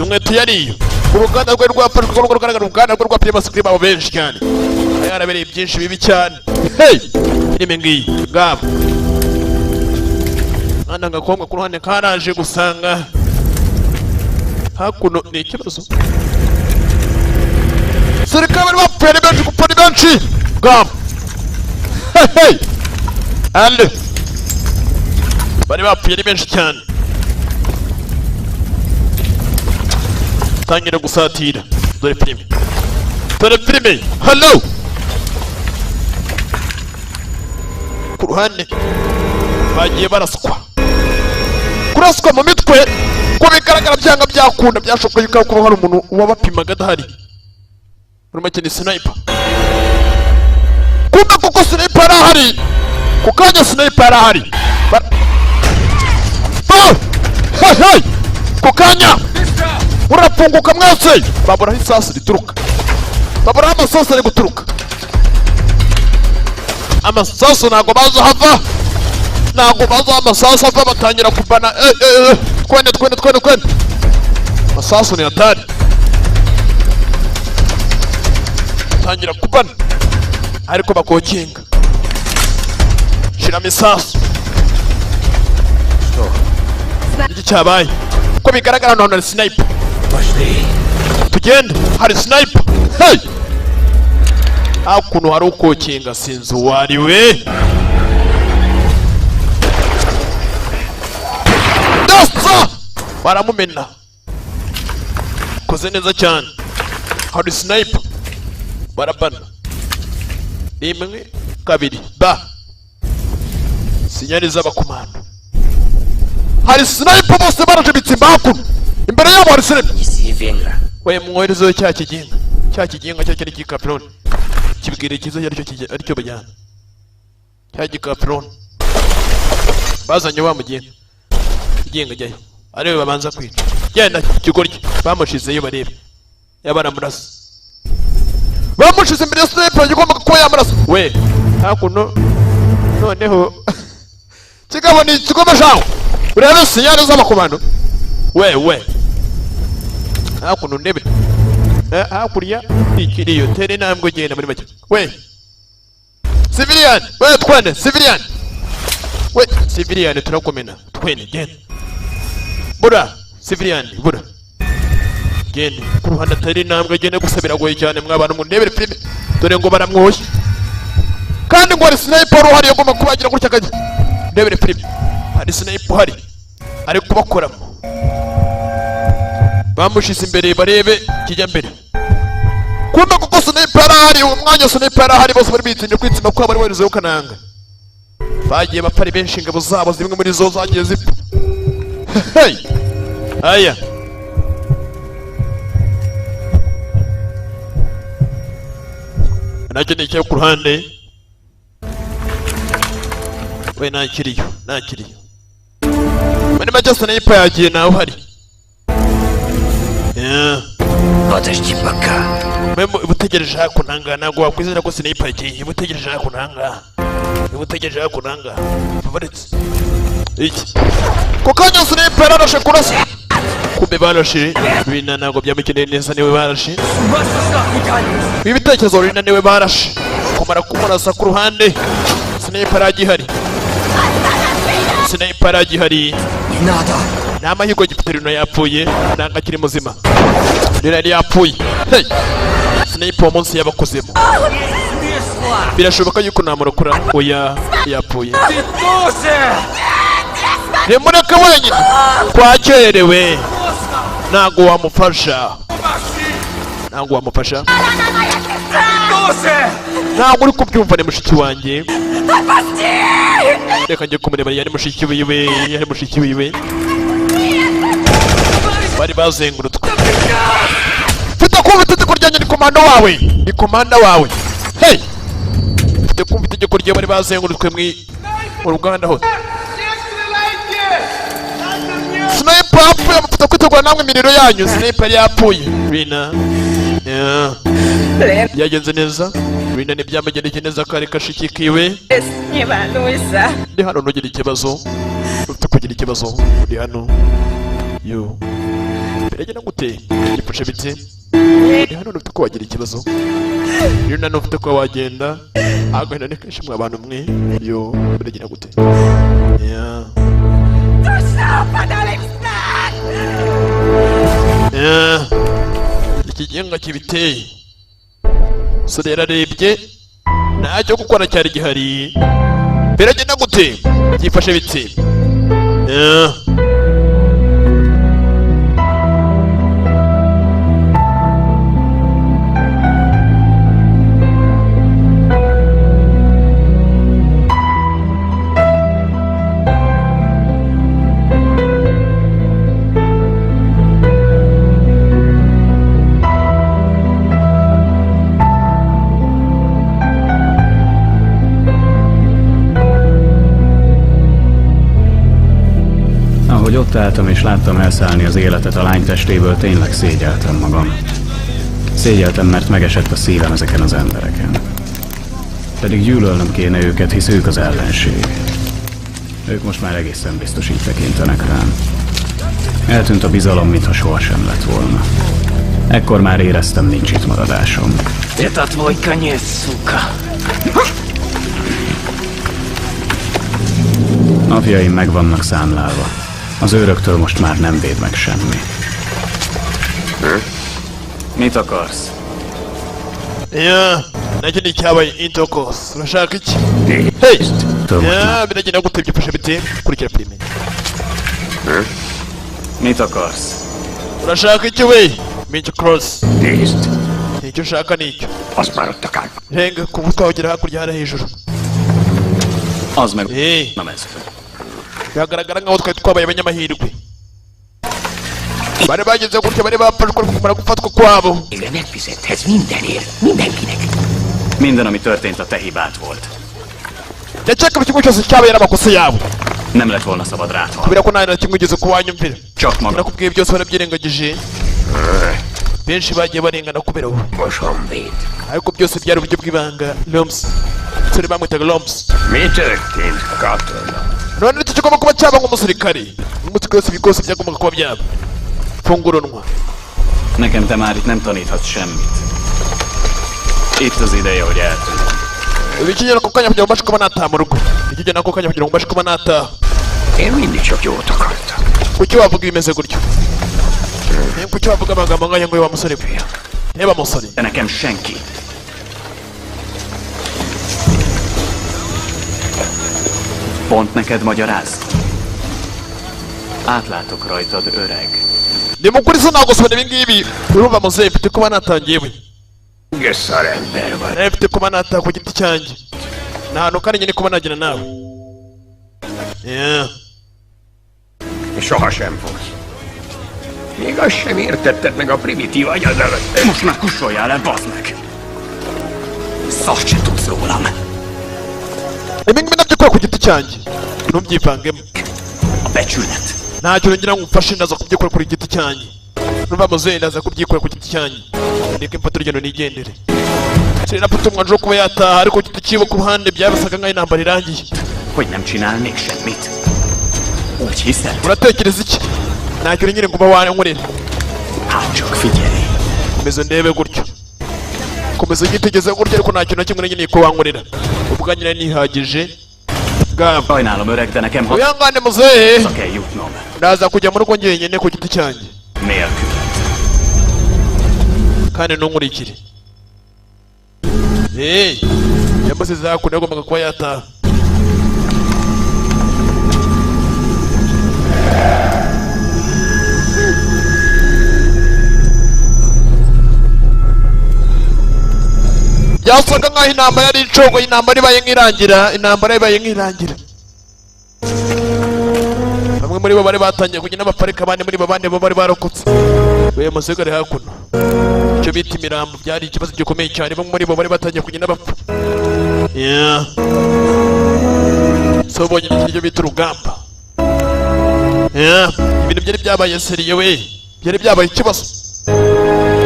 Umweto yariyo. Uruganda rwe rwafashwe rwo rugaragara uruganda rwo rwapye abasikiri babo benshi cyane. Yarabereye byinshi bibi cyane. Hey! Filime ngiyi ngabo. Mwana gakomwa ku ruhande karaje gusanga hakuno ni ikibazo. abasirikare bari bapfuye ari benshi gupfa ni benshi bwabo. Hey ale bari bapfuye ari benshi cyane. Tangira gusatira dore filime. Dore filime. Hello ku ruhande bagiye baraswa kuraswa mu mitwe ko bigaragara byanga byakunda byashoboye ko hari umuntu wabapimaga adahari. Urimo cyane sniper kumbe kuko sniper arahari kukanya sniper arahari. Hey kukanya urafunguka mwese babura hisasi rituruka babura amasasu ari guturuka amasasu nago baza hava nago baza amasasu ava batangira kubana kwene amasasu ni hatari batangira kubana ariko bakokinga shira misasu iki cyabaye ko bigaragara none ari sniper tugende hari sniper. Hey akuno hari ukokinga sinzi uwari we dasa baramumena koze neza cyane. Hari sniper barabana rimwe kabiri ba sinyari z'abakomando. Hari sniper bose baraje bitsimba hakuno imbere yabo hari sniper. We mwoherezo cya kiginga cyo kiri kikaprone kibwire kizo ari cyo bajyana cya kikaprone bazanye wa mugenga kigenga jyayo arebe babanza kwica genda kigorye bamushizeyo barebe yabara murasa bamushize imbere ya sniper yigomba ko yamurasa we hakuno noneho kigabo ni kigoma jaho urebe sinyari z'abakomando we hakuno ndebe hakurya ikiriyo tere nambwe genda muri make we civilian we twende civilian we civilian turakomena twende genda bura civilian bura genda ku ruhande tere nambwe genda gusabira goye cyane mwabana mu ndebere filime dore ngo baramwoshye kandi ngo ari sniper uhari yagomba kubagira gutya kaje ndebere filime hari sniper hari ari kubakoramo bamushize imbere barebe kijya mbere kumbe kuko sniper arahari umwanya sniper arahari bose bari bitinye kwitsima kwa bari warizeho kananga bagiye bapari benshi ingabo zabo zimwe muri zo zagiye zipfa. Hey aya nacyo ni cyo ku ruhande we nakiriyo muri make sniper yagiye nawe uhari. Подожди пока. Memo ubutegereje hakunanga nago wakwizera ko sniper yagiye ubutegereje hakunanga favorite iki kokanya sniper arashe kurasa kumbe barashe bina nago byamukeneye neza niwe barashe ibitekerezo bina niwe barashe kumara kumurasa ku ruhande sniper agihari n'amahirwe gipiterino yapfuye nanga kiri muzima rero yapfuye. Hey sniper munsi yabakozemo birashoboka yuko namurokora oya yapfuye remureka wenyine kwakerewe nago wamufasha ntabwo uri kubyumva ni mushiki wanjye reka njye kumureba yari mushiki wiwe bari bazengurutswe mfite kumva itegeko ryanjye ni komanda wawe hey mfite kumva itegeko rye bari bazengurutswe mu ruganda hose sniper yapfuye mufite kwitegura namwe imiriro yanyu sniper yapfuye bina byagenze neza bina ntibyamugendekeye neza kari kashiki kiwe ndi hano ntugire ikibazo ufite kugira ikibazo ndi hano yo biragenda gute gipfushe bite ndi hano ufite ko wagira ikibazo rero nano ufite ko wagenda agahenda ni kenshi mwa abantu mwe yo biragenda gute ikigenga kibiteye sore yararebye ntacyo gukora cyari gihari. Biragenda gute? Byifashe bite? Ahogy ott álltam és láttam elszállni az életet a lány testéből, tényleg szégyeltem magam. Szégyeltem, mert megesett a szívem ezeken az embereken. Pedig gyűlölnöm kéne őket, hisz ők az ellenség. Ők most már egészen biztos így tekintenek rám. Eltűnt a bizalom, mintha sohasem lett volna. Ekkor már éreztem, nincs itt maradásom. Это твой конец, сука. Napjaim meg vannak számlálva. Az őröktől most már nem véd meg semmi. Mit akarsz? Ja, legyen így hávalint okoz. Lasság így. Hey! Ja, legyen akkor több gyöpöse, mint én. Kurikére primény. Mit akarsz? Lasság így jövő! Mint a cross. Nézd! Így usáka nincs. Azt már ott akár. Heng, kuvutka, hogy rá, kurjá rehésor. Az meg... Hé! Nem ez. Biagaragara nga utwo twabaye abanyamahirwe. Bari bageze gutya bari bafashwe kumara gufatwa kwabo. Végre megfizethetsz mindenért, mindenkinek. Minden, ami történt, a te hibád volt. Ndakeka buri kimwe cyose cyabaye n'amakosa yabo. Nem lett volna szabad rád Kubera ko nta na kimwe ugeze ku wanyumvira. Csak magad. Nakubwiye byose warabyirengagije. Benshi bagiye barengana kubera wowe. Mosonvéd. Ariko byose byari uburyo bw'ibanga. Loms. Sore bamwitaga Loms. Mi történt, katona? None nicyo kigomba kuba cyaba nk'umusirikari. Umutwe wose ibikosi byagombaga kuba byaba. Funguronwa. Nekem te már itt nem taníthatsz semmit. Itt az ideje, hogy eltűnj. Ikigera ako kanya kugira ngo mbashe kuba nataha mu rugo. Ikigera ako kanya kugira ngo mbashe kuba nataha. Én mindig csak jót akartam. Kuki wavuga ibimeze gutyo? Kuki wavuga amagambo nk'aya ngo wa musore we? Reba musore. De nekem senki. Pont neked magyaráz? Átlátok rajtad, öreg. Ni mukuri sinagusubira ibi ngibi. Urumva muzehe mfite kuba natangiye we. Geszar ember vagy. Mfite kuba nataha ku giti cyanjye. Nta hantu kandi nyine kuba nagira nawe. Yeah. Sohasem fogsz. Még azt sem értetted meg a primitív agyad előtt. Most már kussoljál el, bazd meg! Szart se tudsz rólam. Én még nem gyakorol ku giti cyanjye. Ntubyivangemo. A becsület. Ntacyo ngira ngo umfashe ndaza kubyikora kuri giti cyanjye. Urumva muzehe ndaza kubyikora ku giti cyanjye. Ndeke mfata urugendo nigendere. Sinapfa umwanzuro wo kuba yataha ariko giti kibo ku ruhande byabasaga nk'aho intambara irangiye. Hogy nem csinálnék semmit. Úgy hiszed? Uratekereza iki? Ntacyo nyine ngo uba wankorera. Hát csak figyelj. Komeza ndebe gutyo. Komeza unyitegereze gutyo ariko ntacyo na kimwe nyine ko wankorera. Ubwa nyine nihagije. Gaba. Sajnálom öreg, de nekem uyangane muzehe. Haza kell jutnom. Ndaza kujya mu rugo njyenyine ku giti cyanjye. Nélküled. Kandi ntunkurikire. Yamusize hakuno yagombaga kuba yataha. Byasaga nk'aho intambara yari icogoye, intambara ibaye nk'irangira. Bamwe muri bo bari batangiye kugenda baparika, abandi muri bo bari barokotse. We musego ari hakuno. Icyo bita imirambo byari ikibazo gikomeye cyane, bamwe muri bo bari batangiye kugenda bapfa. So bonye icyo bita urugamba. Ibintu byari byabaye seriye we. Byari byabaye ikibazo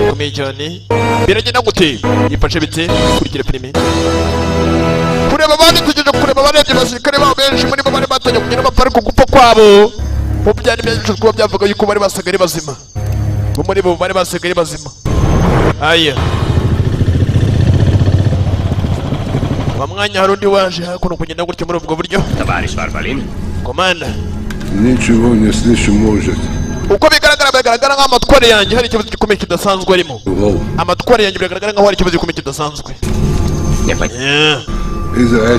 gikomeye cyane. Biragenda gute? Yifashe bite? Kurikira filime. Kureba abandi tugeje kureba abarebye abasirikare babo benshi muri bo bari batangiye kugenda baparika gupfa kwabo. Mu byari byinshi kuba byavuga yuko bari basigaye bazima. Bo muri bo bari basigaye bazima. Aya. Bamwanya hari undi waje hakuno kugenda gutyo muri ubwo buryo. Tavaris Varbalin. Komanda. Ничего не слышу, может. Uko bigaragara nk'amatware yanjye hari ikibazo gikomeye kidasanzwe arimo. Amatware yanjye biragaragara nk'aho hari ikibazo gikomeye kidasanzwe.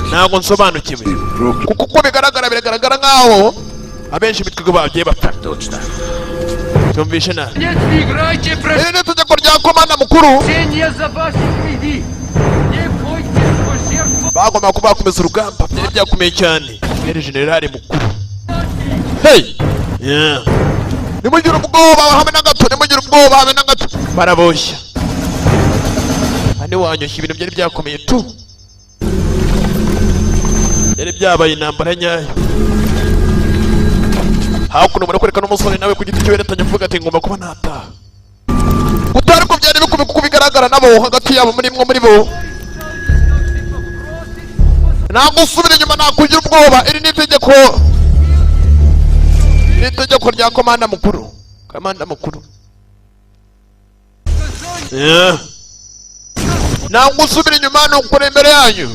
Ntabwo nsobanukiwe kuko uko biragaragara nk'aho abenshi bitwiga bagiye bapfa. Tumvishe nabi. Iri ni itegeko rya komanda mukuru. Bagomba kuba bakomeza urugamba, byari byakomeye cyane. Yari generali mukuru. Hey! Yeah. Nimugire ubwoba hamwe na gato, nimugire ubwoba hamwe na gato. Baraboshya. Hano wanyoshya ibintu byari byakomeye tu. Byari byabaye intambara nyayo. Hakuno murakwereka n'umusore nawe ku giti cyo yeretanye avuga ati ngomba kuba nataha. Utari ko byari bikomeye kuko bigaragara nabo hagati yabo muri bo. Ntabwo usubira inyuma nakugira ubwoba. Iri ni itegeko rya komanda mukuru. Komanda mukuru. Ntabwo usubira inyuma nukure imbere yanyu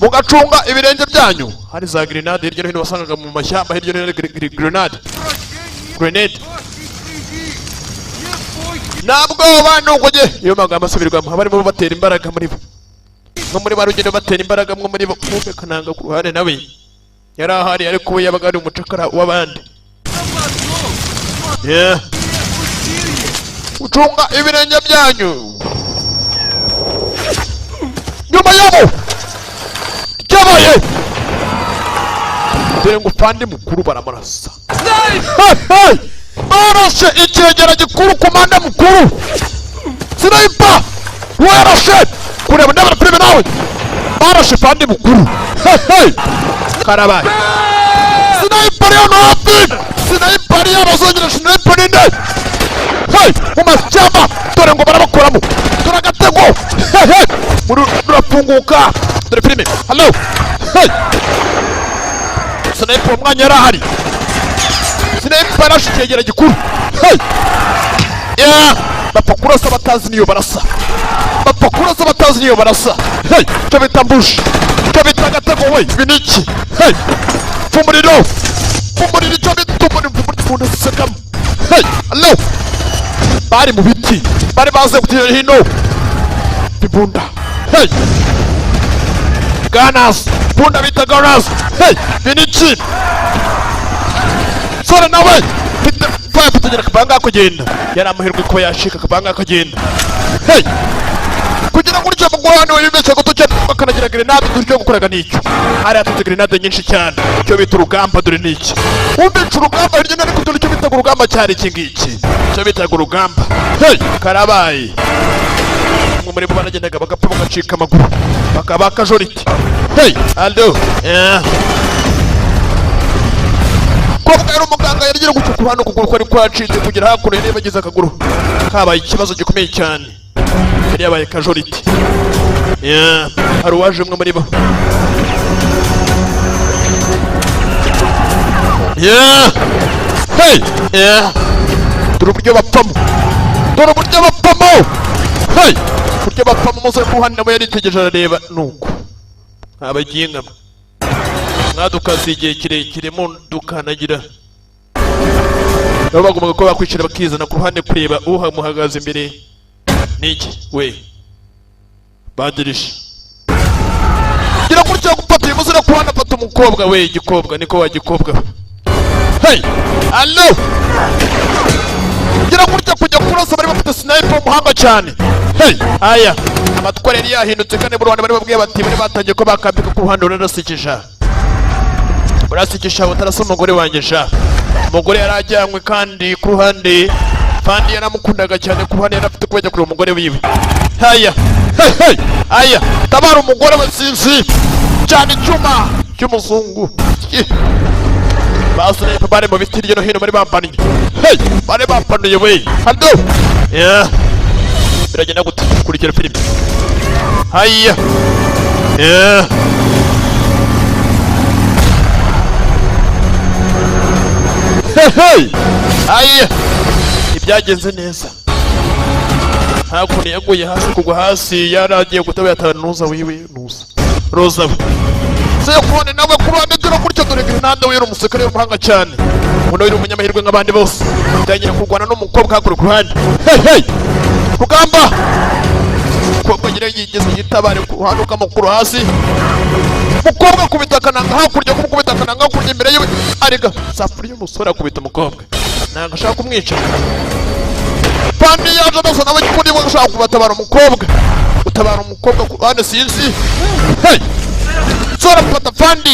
mugacunga ibirenge byanyu. Hari za grenade hirya no hino wasangaga mu mashyamba hirya no hino grenade. Ntabwo abantu ngoje iyo magambo asubirwamo abarimo batera imbaraga muri bo. No muri barugendo batera imbaraga mwe muri bo kananga ku ruhande nawe yari ahari ariko we yabaga ari umucakara w'abandi. Ucunga ibirenge byanyu. Nyuma yabo cyabaye dore ngo pande mukuru baramurasa. Barashe ikegera gikuru komanda mukuru. Sniper warashe kureba ndabara prime nawe. Barashe pande mukuru. Karabaye. Sniper yo napi. Sniper yo bazongera sniper ninde. Umashyamba dore ngo barabakoramo. Dore agatego. Murafunguka. Dore prime. Hello. Sniper umwanya yarahari. Sniper arashe ikegera gikuru. Bapfa kurasa batazi niyo barasa. Bapfa kurasa batazi niyo barasa. Cyo bita mbush. Cyo bita agatego we. Biniki. Fumuriro. Fumuriro cyo bita fumuriro sekam. Hello. Bari mu biti. Bari baze kutira hino. Bibunda. Ganas. Bunda bita ganas. Biniki. Sora nawe. Faya kutagera kabanga kugenda. Yari amahirwe kuba yashika kabanga kugenda. Kugira ngo uryo mugwano yibeshye gutucya bakanagira grenade duryo gukoraga nicyo. Hari atutse grenade nyinshi cyane. Cyo bita urugamba dore niki. Umbica urugamba hirya nari kuturi cyo bita urugamba cyari iki ngiki. Cyo bita urugamba. Karabaye. Muri bo banagendaga bagapfa bagacika amaguru. Bakabaka joriti. Aldo. Kobwa yari umuganga yarigira gucukura hano kuguru ko ari kwacitse kugira hakuno yari bagize akaguru. Kabaye ikibazo gikomeye cyane. Yari yabaye kajoriti. Hari uwaje umwe muri bo. Dore uburyo bapfamo. Dore uburyo bapfamo. Uburyo bapfamo umusore ku ruhande nawe yaritegereje arareba nuko. Abagiye nkama. Mwadukaze igihe kirekire mundukanagira. Nabo bagombaga kuba bakwicira bakizana ku ruhande kureba uhamuhagaze imbere. Niki we badirisha gira kurya gupata uyu musore ku ruhande afata umukobwa we igikobwa niko wagikobwa. Allo gira kurya kujya kurasa bari bafite sniper umuhanga cyane. Aya amatware yari yahindutse kandi mu Rwanda bari babwiye bati bari batangiye ko bakambika ku ruhande rurasikisha. Urasikisha utarasa umugore wanjye sha. Umugore yarajyanywe kandi ku ruhande Fandi yaramukundaga cyane ku ruhande yarafite kubajya kuri umugore wiwe. Aya tabara umugore we sinzi cyane icyuma cy'umuzungu. Basore bari mu biti hirya no hino bari bampaniye. Bari bampanuye we. Hado. Biragenda gute kurikira filime. Aya. Aya. Ibyagenze neza. Hakuno yaguye hasi kugwa hasi yaragiye gutaba yatanuza wiwe nuza. Roza. Se kubone nawe kuruhande dore kurya dore nande we yari umusirikare w'umuhanga cyane umuntu wari umunyamahirwe nk'abandi bose atangira kurwana n'umukobwa hakuri ku ruhande hey rugamba umukobwa agira yigeze yitabare ku ruhande ukamukuru hasi umukobwa akubita akananga hakurya kumukubita akananga hakurya imbere yiwe arega safuriya umusore akubita umukobwa ntabwo ashaka kumwica Pandi yaje adasa nawe kundi bwo gushaka kubatabara umukobwa utabara umukobwa ku ruhande sinzi hey sora pata Pandi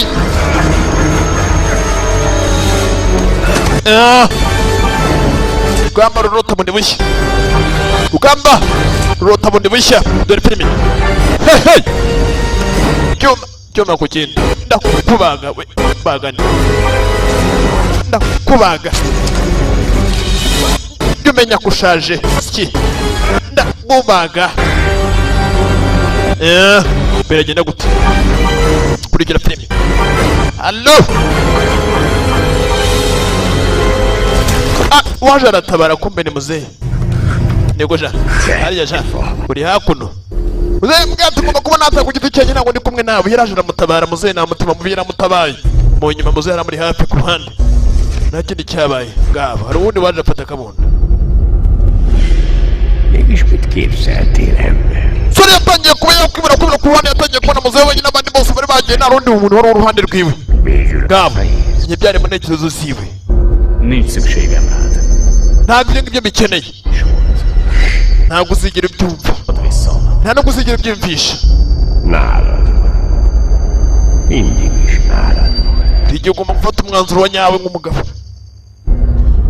rugamba rurota bundi bushya rugamba rurota bundi bushya dore filimi hey cyoma ku kindi ndakubaga we bagane ndakubaga umenya kushaje ski ndakubaga biragenda gute kurikira filimi allo waje aratabara kumbe ni muzehe nego ja hariya ja uri hakuno muzehe mbwa tugomba kuba nata ku giti cyenye ntabwo ndi kumwe nawe yaraje aramutabara muzehe namutima mubi yaramutabaye mu nyuma muzehe aramuri hafi ku ruhande nta kindi cyabaye ngabo hari uwundi waje afata akabunda Mégis mit képzeltél, ember? Sori yatangiye kuba yakwibura ku ruhande yatangiye kubona muzehe wenyine n'abandi bose bari bagiye nta rundi muntu wari uruhande rwiwe ngabo ntibyari mu ntekerezo ziwe nincs szükségem rád. ntabwo ibyo ngibyo bikeneye ntabwo uzigira ibyumva nta no kuzigira ibyumvisha Nálad van. Mindig is nálad van. igihe ugomba gufata umwanzuro wa nyawe nk'umugabo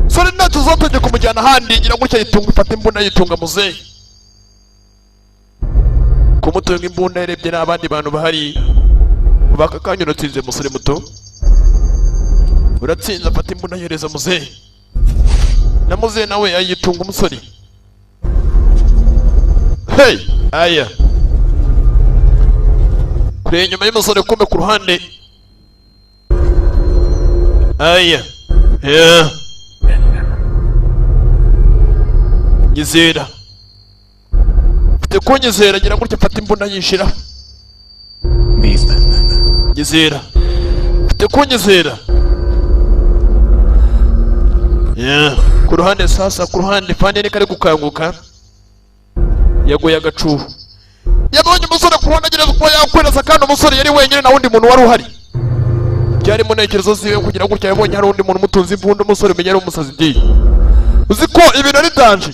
sore ntacyo uzatangiye kumujyana ahandi ngira gutya yitunga ifata imbunda yitunga muzehe kumutunga imbunda yarebye n'abandi bantu bahari baka kanya uratsinze musore muto uratsinze afata imbunda yohereza muzehe na muzehe nawe ayitunga umusore hey aya kure inyuma y'umusore kumbe ku ruhande aya nyizera mfite kunyizera ngira gutya mfata imbunda yishira nyizera mfite kunyizera ku ruhande sasa ku ruhande Pandi ni kari gukanguka yaguye agacuho yabonye umusore ku ruhande agereza kuba yakwereza kandi umusore yari wenyine na wundi muntu wari uhari byari mu ntekerezo ziwe kugira gutya yabonye hari undi muntu umutunze imbunda umusore umenya ari umusazi ndiye uzi ko ibintu ari danje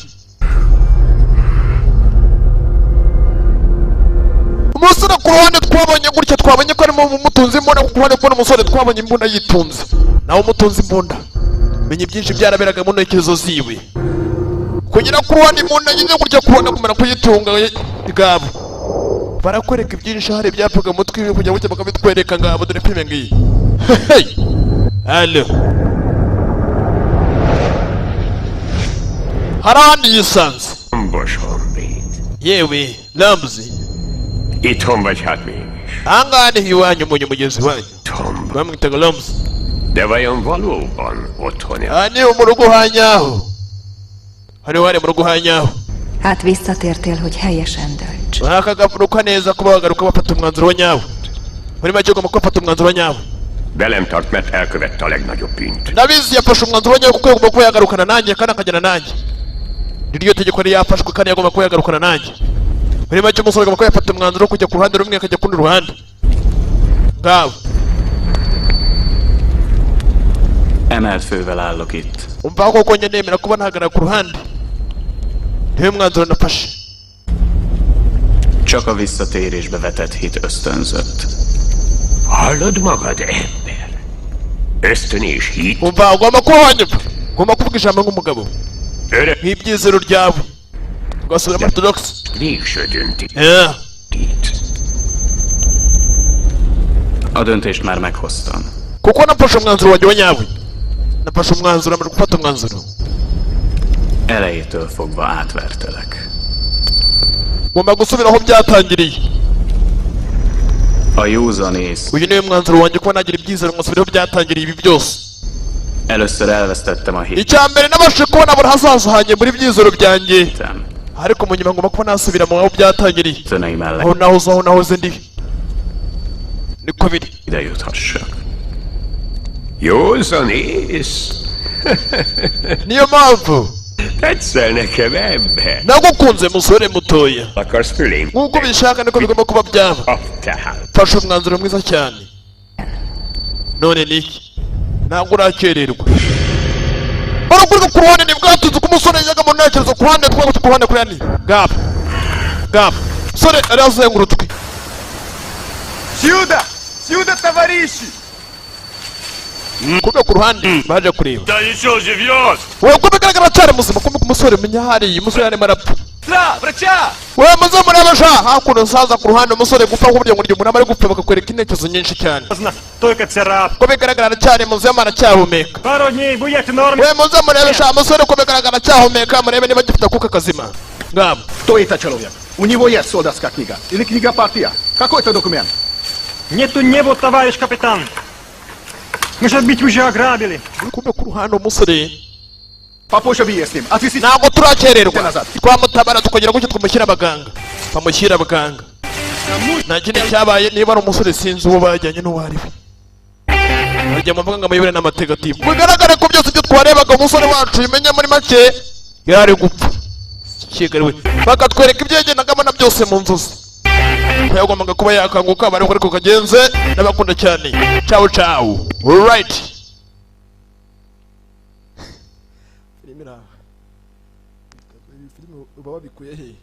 umusore ku ruhande twabonye gutya twabonye ko arimo umutunze imbunda ku ruhande kubona umusore twabonye imbunda yitunze nawe umutunze imbunda menya byinshi byaraberaga mu ntekerezo ziwe kugira ku ruhande imbunda nyine gutya kubona kumera kuyitunga ngabo barakwereka ibyinshi hari ibyapfaga mu mutwe iwe kugira gutya bakabitwereka ngabo dore filime ngiyi hey allo harandi yisanze Bos honvéd. yewe Ramzi Itthon vagy hát mégis. ahangaha niho iwanyu umunyu mugezi wanyu bamwitaga Ramzi De vajon valóban otthon aha niho mu rugo hanyaho hariho hari mu rugo hanyaho Hát visszatértél, hogy helyesen dönts. bakagaruka neza kuba bagaruka bafata umwanzuro wa nyawo muri make ugomba kubafata umwanzuro wa nyawo Velem tart, mert elkövette a legnagyobb bűnt. ndabizi yafashe umwanzuro wa nyawo kuko yagomba kuba yagarukana nanjye kandi akajyana nanjye niryo tegeko yari yafashwe kandi yagomba kuba yagarukana nanjye muri make umusore agomba kuba yafata umwanzuro wo kujya ku ruhande rumwe akajya ku rundi ruhande ngabo Emelt fővel állok itt. umva koko njye nemera kuba ntahagarara ku ruhande niyo mwanzuro nafashe Csak a visszatérésbe vetett hit ösztönzött. Hallod magad, ember? Ösztön és hit. umva ugomba kuba wanyumva ugomba kuvuga ijambo nk'umugabo nk'ibyizero ryawe ugasubira orthodox Végső döntés. A döntést már meghoztam. kuko nafashe umwanzuro wanjye wa nyawe nafashe umwanzuro amaze gufata umwanzuro Elejétől fogva átvertelek. ngomba gusubira aho byatangiriye A józanész. uyu niwe mwanzuro wanjye kuba nagira ibyizero ngasubira aho byatangiriye ibi byose Először elvesztettem a hit. icya mbere nabashije kubona abura hazaza hanjye muri byizero byanjye ariko mu nyuma ngomba kuba nasubira mu aho byatangiriye Zenei mellett. aho nahoze, aho nahoze ndi niko biri Ide juthassak. Józan ész. Niyo mpamvu Tetszel nekem, ember. nagukunze musore mutoya. Akarsz fölém? Nk'uko ubishaka niko bigomba kuba byaba. Tehát. Fashe umwanzuro mwiza cyane. None niki? Ntabwo urakererwa. Barukuri ku ruhande ni bwatuze ko umusore yajyaga mu ntekerezo ku ruhande twagutse ku ruhande kuri Gap. Sore arazengurutswe. Сюда, товарищи! Kumbe ku ruhande baje kureba. Да еще живет! Wowe ko bigaragara cyane muzima kumbe ku musore menya hariya umusore arimo arapfa. Врача! Wowe muze mureba sha hakuno saza ku ruhande umusore gupfa kuburyo ngo umuntu amare gupfa bakakwereka intekerezo nyinshi cyane. Только царап. Ko bigaragara cyane muzema aracyahumeka. Пару дней будет норм. Wowe muze mureba sha umusore ko bigaragara cyahumeka murebe niba gifite akuka kazima. Ngam. Кто это человек? У него есть солдатская книга? Или книга партия? Какой это документ? Нету небу, товарищ капитан. Мы же бить уже ограбили. Kumbe ku ruhande umusore. Попозже выясним. Отвезите. Ntabwo turakererwa. Twamutabara tukongera gutyo tumushyira abaganga. Bamushyira abaganga. Nta kindi cyabaye niba ari umusore sinzi uwo bajyanye n'uwari we. Bajya mu mvuga amayobera n'amategatifu. Bigaragara ko byose ibyo twarebaga umusore wacu bimenye muri make yari gupfa. Kigari we. Bakatwereka ibyo yagendagamo na byose mu nzozi. Yagombaga kuba yakanguka bari kuri kukagenze n'abakunda cyane. Ciao ciao. All right. Filime uba wabikuye he?